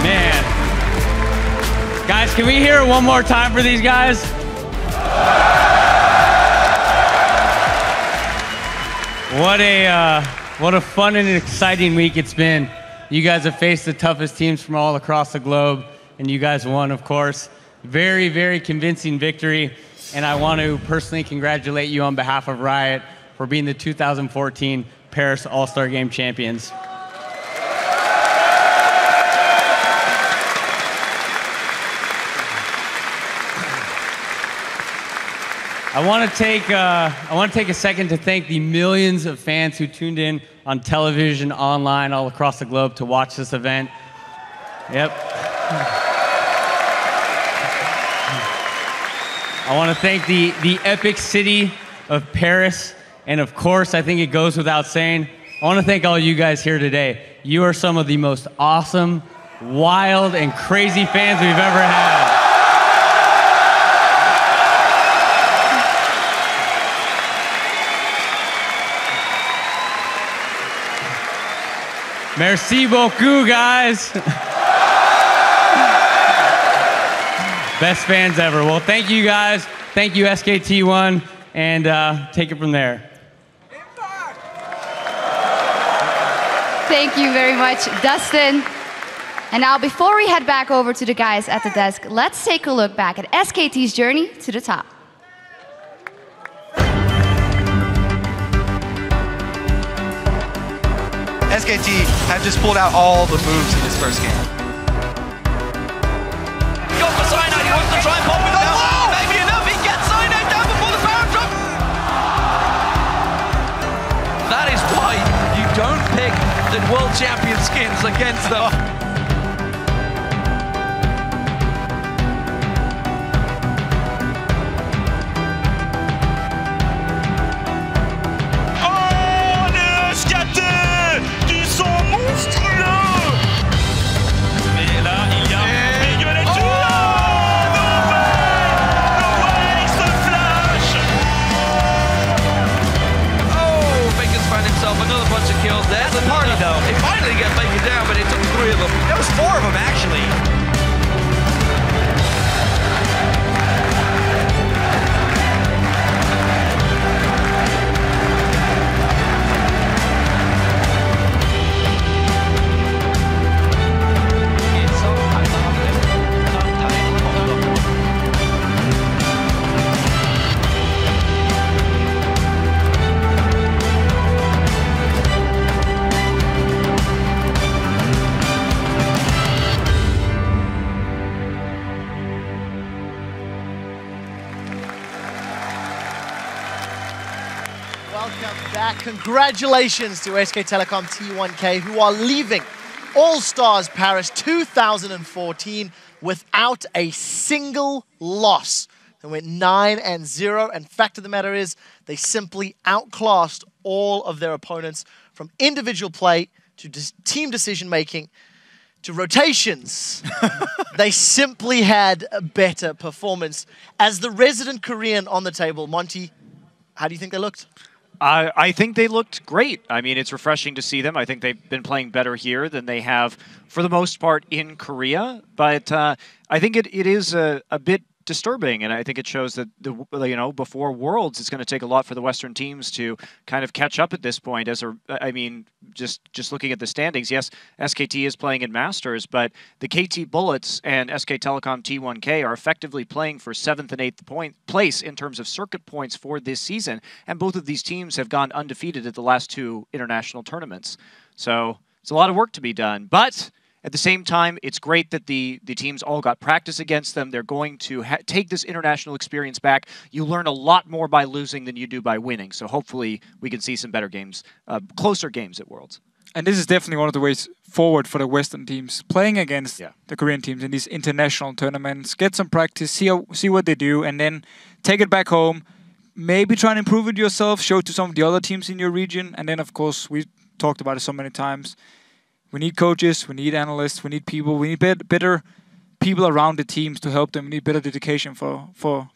Man. Guys, can we hear it one more time for these guys? What a fun and exciting week it's been. You guys have faced the toughest teams from all across the globe, and you guys won, of course. Very, very convincing victory, and I want to personally congratulate you on behalf of Riot for being the 2014 Paris All-Star Game champions. I want to take a second to thank the millions of fans who tuned in on television, online, all across the globe to watch this event. Yep. I want to thank the epic city of Paris, and of course, I think it goes without saying, I want to thank all you guys here today. You are some of the most awesome, wild, and crazy fans we've ever had. Merci beaucoup, guys. Best fans ever. Well, thank you, guys. Thank you, SKT1, and take it from there. Thank you very much, Dustin. And now, before we head back over to the guys at the desk, let's take a look back at SKT's journey to the top. SKT have just pulled out all the moves in this first game. Got the sign out, he wants to try and pop it down. Maybe enough, don't pick the world champion skins against them. Another bunch of kills. That's a party, though. They finally got Faker down, but it took 3 of them. There was 4 of them, actually. Welcome back. Congratulations to SK Telecom T1K, who are leaving All-Stars Paris 2014 without a single loss. They went 9-0, and fact of the matter is, they simply outclassed all of their opponents, from individual play to team decision-making to rotations. They simply had a better performance. As the resident Korean on the table, Monty, how do you think they looked? I think they looked great. I mean, it's refreshing to see them. I think they've been playing better here than they have, for the most part, in Korea. But I think it is a bit disturbing, and I think it shows that before Worlds, it's going to take a lot for the Western teams to kind of catch up at this point. Just looking at the standings, yes, SKT is playing in Masters, but the KT Bullets and SK Telecom T1K are effectively playing for 7th and 8th place in terms of circuit points for this season, and both of these teams have gone undefeated at the last 2 international tournaments. So it's a lot of work to be done, but at the same time, it's great that the teams all got practice against them. They're going to take this international experience back. You learn a lot more by losing than you do by winning. So hopefully we can see some better games, closer games at Worlds. And this is definitely one of the ways forward for the Western teams, playing against the Korean teams in these international tournaments. Get some practice, see what they do, and then take it back home. Maybe try and improve it yourself, show it to some of the other teams in your region. And then, of course, we talked about it so many times. We need coaches, we need analysts, we need people, we need better people around the teams to help them. We need better dedication for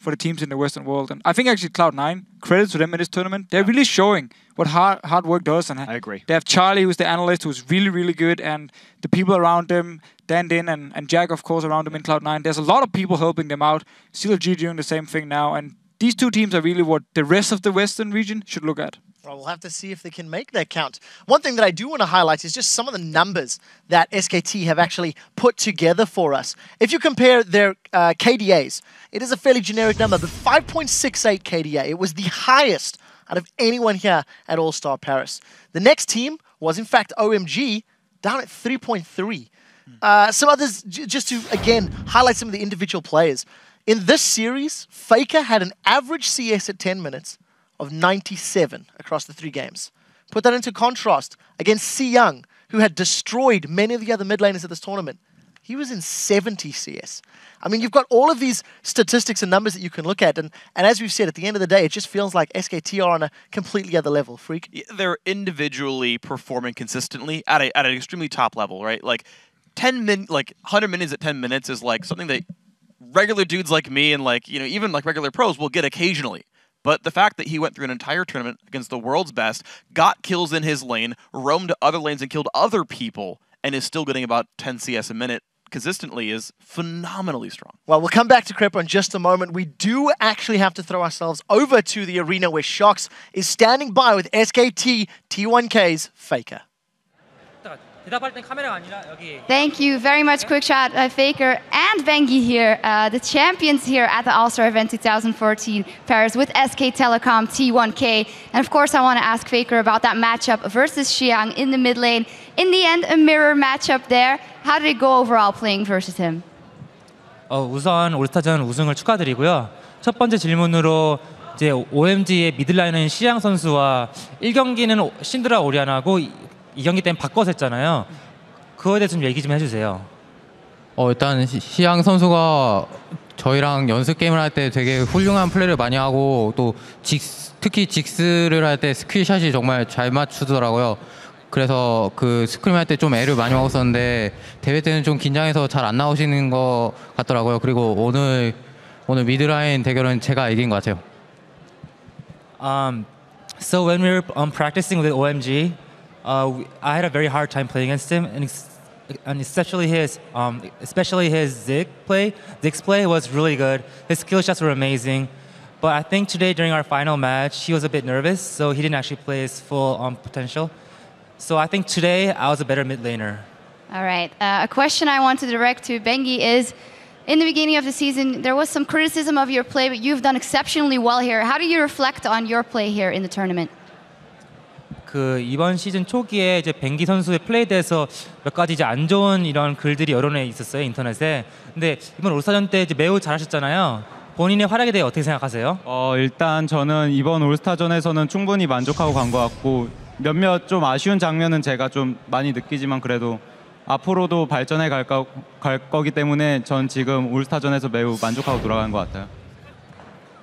the teams in the Western world. And I think actually Cloud9, credit to them in this tournament, they're really showing what hard work does. And I agree. They have Charlie, who's the analyst, who's really, really good, and the people around them, Dan Din and Jack, of course, around them in Cloud9. There's a lot of people helping them out. CLG doing the same thing now. And these 2 teams are really what the rest of the Western region should look at. Well, we'll have to see if they can make that count. One thing that I do want to highlight is just some of the numbers that SKT have actually put together for us. If you compare their KDAs, it is a fairly generic number, but 5.68 KDA. It was the highest out of anyone here at All-Star Paris. The next team was, in fact, OMG, down at 3.3. Some others, just to, again, highlight some of the individual players. In this series, Faker had an average CS at 10 minutes of 97 across the 3 games. Put that into contrast against Si Young, who had destroyed many of the other mid laners at this tournament. He was in 70 CS. I mean, you've got all of these statistics and numbers that you can look at, and as we've said, at the end of the day, it just feels like SKT are on a completely other level. Freak? They're individually performing consistently at an extremely top level, right? Like 100 minutes at 10 minutes is like something that regular dudes like me and even regular pros will get occasionally. But the fact that he went through an entire tournament against the world's best, got kills in his lane, roamed to other lanes and killed other people, and is still getting about 10 CS a minute consistently is phenomenally strong. Well, we'll come back to Crepo in just a moment. We do actually have to throw ourselves over to the arena where Shox is standing by with SKT T1K's Faker. Thank you very much, Quickshot, Faker, and Bengi here, the champions here at the All-Star Event 2014 Paris with SK Telecom T1K. And of course, I want to ask Faker about that matchup versus Xiang in the mid lane. In the end, a mirror matchup there. How did it go overall playing versus him? 우선 올스타전 우승을 축하드리고요. 첫 번째 질문으로 이제 OMG의 미들라인은 시양 선수와 1경기는 신드라 오리안하고 이 경기 때문에 바꿔서 했잖아요. 그거에 대해서 좀 얘기 좀 해주세요. 일단 시양 선수가 저희랑 연습 게임을 할 때 되게 훌륭한 플레이를 많이 하고 또 특히 직스를 할 때 스크린샷이 정말 잘 맞추더라고요. 그래서 그 스크림 할 때 좀 애를 많이 먹었었는데 대회 때는 좀 긴장해서 잘 안 나오시는 것 같더라고요. 그리고 오늘 미드라인 대결은 제가 이긴 것 같아요. So when we were practicing with OMG, I had a very hard time playing against him, and especially his Ziggs play was really good. His skill shots were amazing. But I think today during our final match, he was a bit nervous, so he didn't actually play his full potential. So I think today I was a better mid laner. All right. A question I want to direct to Bengi is, in the beginning of the season, there was some criticism of your play, but you've done exceptionally well here. How do you reflect on your play here in the tournament? 그 이번 시즌 초기에 이제 뱅기 선수의 플레이에 대해서 몇 가지 이제 안 좋은 이런 글들이 여론에 있었어요, 인터넷에. 근데 이번 올스타전 때 이제 매우 잘하셨잖아요. 본인의 활약에 대해 어떻게 생각하세요? 일단 저는 이번 올스타전에서는 충분히 만족하고 간 것 같고 몇몇 좀 아쉬운 장면은 제가 좀 많이 느끼지만 그래도 앞으로도 발전해 갈 거기 때문에 전 지금 올스타전에서 매우 만족하고 돌아간 것 같아요.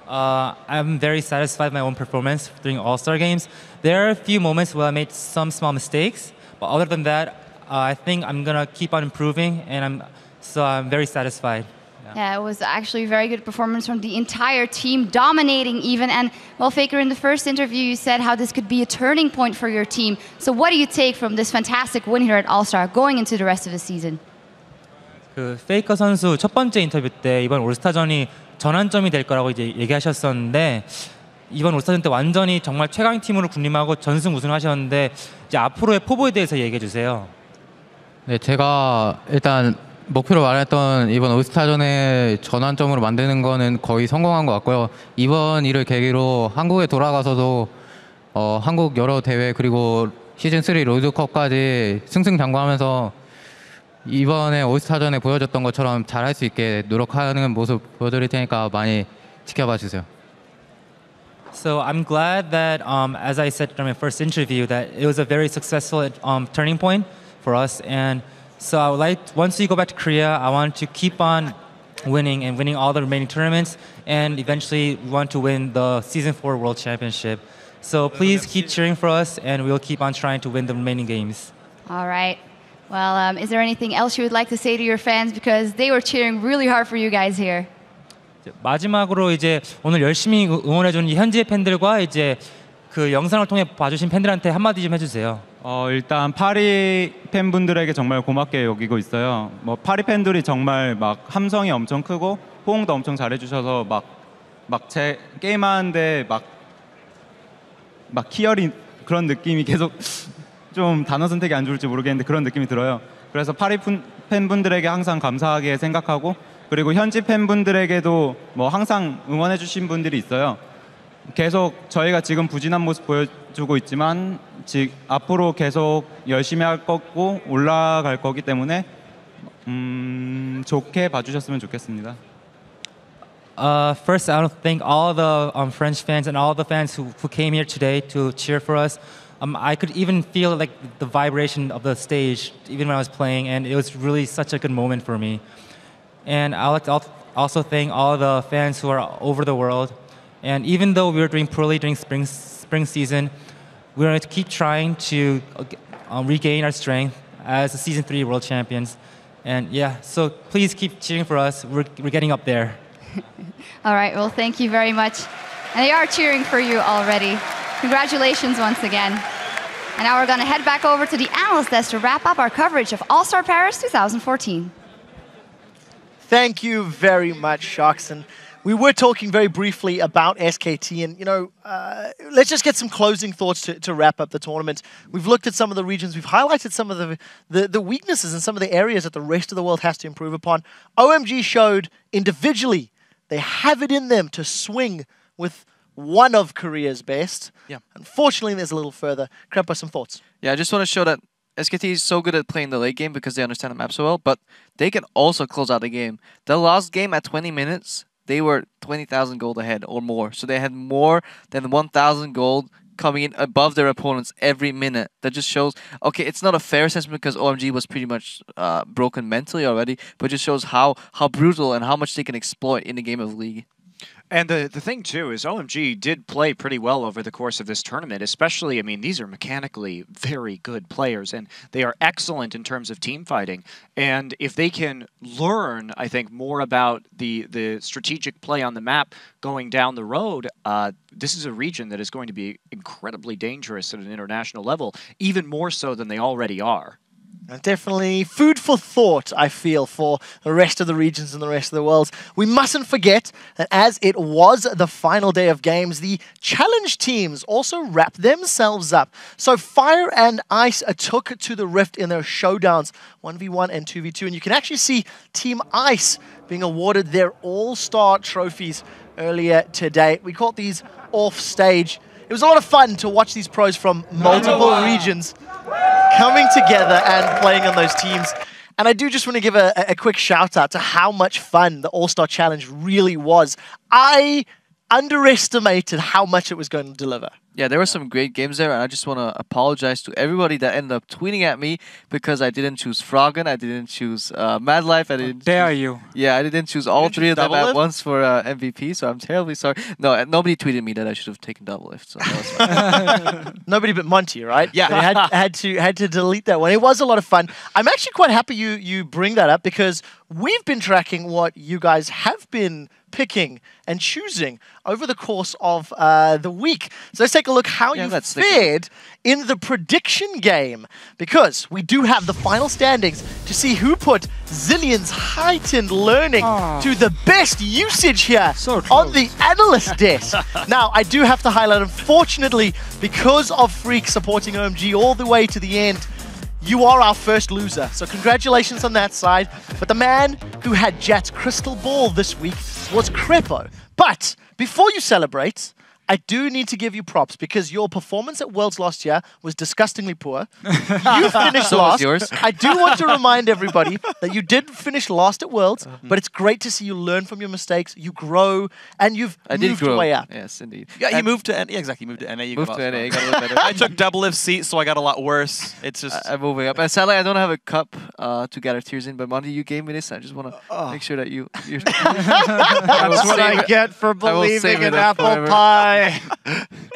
I'm very satisfied with my own performance during All-Star games. There are a few moments where I made some small mistakes, but other than that, I think I'm gonna keep on improving, and I'm very satisfied. Yeah, it was actually a very good performance from the entire team, dominating even. And, well, Faker, in the first interview, you said how this could be a turning point for your team. So what do you take from this fantastic win here at All-Star going into the rest of the season? 그 페이커 선수 첫 번째 인터뷰 때 이번 올스타전이 전환점이 될 거라고 이제 얘기하셨었는데 이번 올스타전 때 완전히 정말 최강 팀으로 군림하고 전승 우승하셨는데 이제 앞으로의 포부에 대해서 얘기해 주세요. 네, 제가 일단 목표로 말했던 이번 올스타전의 전환점으로 만드는 거는 거의 성공한 것 같고요. 이번 일을 계기로 한국에 돌아가서도 한국 여러 대회 그리고 시즌3 롤드컵까지 승승장구하면서 이번에 올스타전에 보여줬던 것처럼 잘할 수 있게 노력하는 모습 보여드릴 테니까 많이 지켜봐 주세요. So I'm glad that, as I said during my first interview, that it was a very successful turning point for us. And so I would like, once we go back to Korea, I want to keep on winning and winning all the remaining tournaments, and eventually we want to win the Season 4 World Championship. So please keep cheering for us, and we'll keep on trying to win the remaining games. All right. Well, is there anything else you would like to say to your fans? Because they were cheering really hard for you guys here. 마지막으로 이제 오늘 열심히 응원해준 현지의 팬들과 이제 그 영상을 통해 봐주신 팬들한테 한마디 좀 해주세요. 일단 파리 팬분들에게 정말 고맙게 여기고 있어요. 파리 팬들이 정말 막 함성이 엄청 크고 호응도 엄청 잘해주셔서 막 제 게임하는데 막 희열이 그런 느낌이 계속 좀 단어 선택이 안 좋을지 모르겠는데 그런 느낌이 들어요. 그래서 파리 팬분들에게 항상 감사하게 생각하고 그리고 현지 팬분들에게도 항상 응원해주신 분들이 있어요. 계속 저희가 지금 부진한 모습 보여주고 있지만 앞으로 계속 열심히 할 거고 올라갈 거기 때문에 좋게 봐주셨으면 좋겠습니다. First, I want to thank all the French fans and all the fans who came here today to cheer for us. I could even feel like the vibration of the stage even when I was playing, and it was really such a good moment for me. And I would like to also thank all the fans who are over the world. And even though we were doing poorly during spring season, we're going to keep trying to regain our strength as the Season 3 World Champions. And yeah, so please keep cheering for us. We're getting up there. All right, well, thank you very much. And they are cheering for you already. Congratulations once again. And now we're going to head back over to the analyst desk to wrap up our coverage of All-Star Paris 2014. Thank you very much, Sharks. And we were talking very briefly about SKT, and let's just get some closing thoughts to wrap up the tournament. We've looked at some of the regions, we've highlighted some of the weaknesses and some of the areas that the rest of the world has to improve upon. OMG showed individually they have it in them to swing with one of Korea's best. Yeah. Unfortunately, there's a little further. Krepa, some thoughts? Yeah, I just want to show that SKT is so good at playing the late game because they understand the map so well, but they can also close out the game. The last game at 20 minutes, they were 20,000 gold ahead or more. So they had more than 1,000 gold coming in above their opponents every minute. That just shows, okay, it's not a fair assessment because OMG was pretty much broken mentally already, but just shows how brutal and how much they can exploit in the game of League. And the thing, too, is OMG did play pretty well over the course of this tournament, especially, I mean, these are mechanically very good players, and they are excellent in terms of team fighting. And if they can learn, I think, more about the strategic play on the map going down the road, this is a region that is going to be incredibly dangerous at an international level, even more so than they already are. Definitely food for thought, I feel, for the rest of the regions and the rest of the world. We mustn't forget that as it was the final day of games, the challenge teams also wrapped themselves up. So Fire and Ice took to the Rift in their showdowns, 1v1 and 2v2. And you can actually see Team Ice being awarded their all-star trophies earlier today. We caught these off stage. It was a lot of fun to watch these pros from multiple regions coming together and playing on those teams. And I do just want to give a quick shout out to how much fun the All-Star Challenge really was. I underestimated how much it was going to deliver. Yeah, there were some great games there, and I just want to apologize to everybody that ended up tweeting at me because I didn't choose Froggen, I didn't choose Mad Life, I didn't. Dare you? Yeah, I didn't choose all three of them at once for MVP, so I'm terribly sorry. No, nobody tweeted me that I should have taken Double Lift, so that was fine. Nobody but Monty, right? Yeah, had to delete that one. It was a lot of fun. I'm actually quite happy you bring that up because we've been tracking what you guys have been picking and choosing over the course of the week. So let's take a look how you fared in the prediction game, because we do have the final standings to see who put Zillion's heightened learning to the best usage here on the analyst desk. Now, I do have to highlight, unfortunately, because of Freak supporting OMG all the way to the end, you are our first loser, so congratulations on that side. But the man who had Jat's crystal ball this week was Crepo. But before you celebrate, I do need to give you props because your performance at Worlds last year was disgustingly poor. You finished so last. Was yours. I do want to remind everybody that you did finish last at Worlds, but it's great to see you learn from your mistakes, you grow, and you've moved your way up. Yes, indeed. Yeah, you moved to NA. Yeah, exactly. You moved to NA. You moved to NA. You got a little better. I took Double Lift seat, so I got a lot worse. It's just I'm moving up. And sadly, I don't have a cup to gather tears in. But Monty, you gave me this. I just want to make sure that you're That's what I get for believing in apple pie.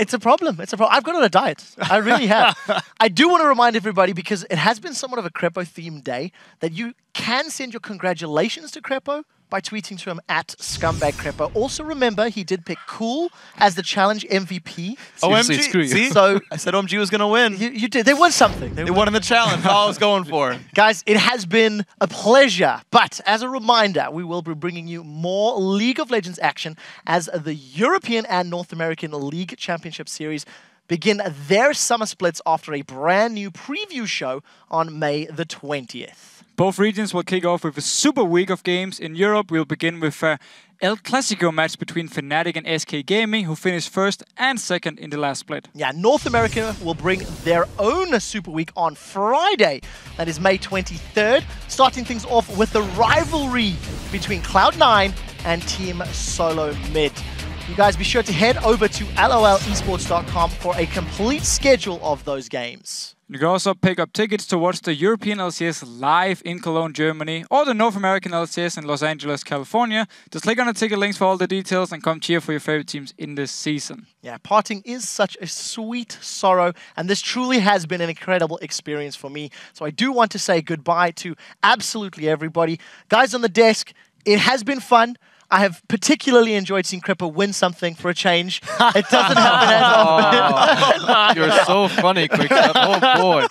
It's a problem. It's a problem. I've gone on a diet. I really have. I do want to remind everybody, because it has been somewhat of a Crepo-themed day, that you can send your congratulations to Crepo by tweeting to him at ScumbagCrepo. Also remember, he did pick Cool as the challenge MVP. OMG, screw you. See? So I said OMG was going to win. You did. They won something. They won in the challenge. All I was going for. Guys, it has been a pleasure. But as a reminder, we will be bringing you more League of Legends action as the European and North American League Championship Series begin their summer splits after a brand new preview show on May the 20th. Both regions will kick off with a super week of games. In Europe, we'll begin with a El Clasico match between Fnatic and SK Gaming, who finished first and second in the last split. Yeah, North America will bring their own super week on Friday. That is May 23rd, starting things off with the rivalry between Cloud9 and Team Solo Mid. You guys be sure to head over to lolesports.com for a complete schedule of those games. You can also pick up tickets to watch the European LCS live in Cologne, Germany, or the North American LCS in Los Angeles, California. Just click on the ticket links for all the details and come cheer for your favorite teams in this season. Yeah, parting is such a sweet sorrow, and this truly has been an incredible experience for me. So I do want to say goodbye to absolutely everybody. Guys on the desk, it has been fun. I have particularly enjoyed seeing Crepo win something for a change. It doesn't happen as often. You're so funny, Quickstep. Oh, boy.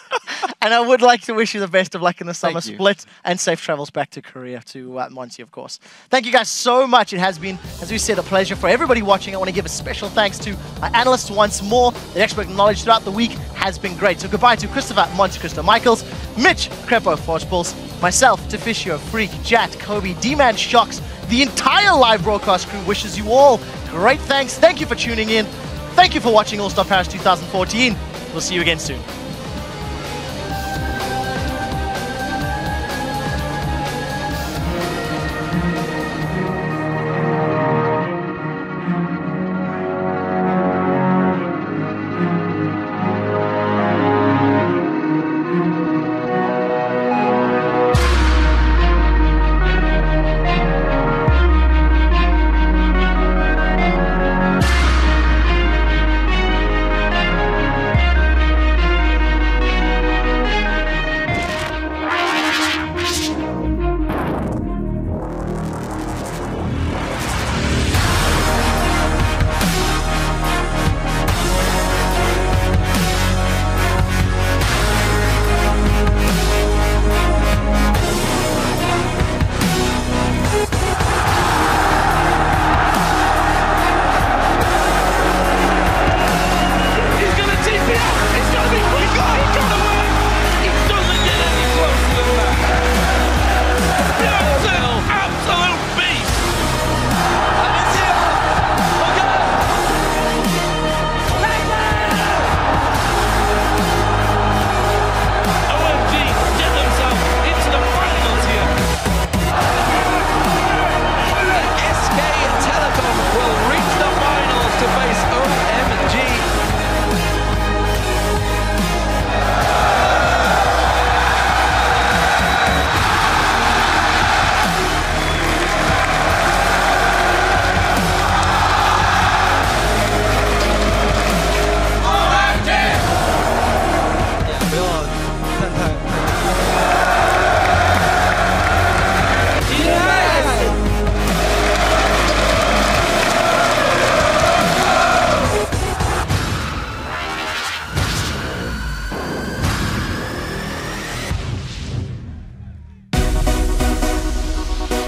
And I would like to wish you the best of luck in the summer split and safe travels back to Korea, to Monty, of course. Thank you guys so much. It has been, as we said, a pleasure for everybody watching. I want to give a special thanks to our analysts once more. Their expert knowledge throughout the week has been great. So goodbye to Christopher, Monty Cristo Michaels, Mitch, Crepo, Forcepulse, myself, Deficio, Freak, Jat, Kobe, D-Man, Shocks. The entire live broadcast crew wishes you all great thanks. Thank you for tuning in. Thank you for watching All-Star Paris 2014. We'll see you again soon.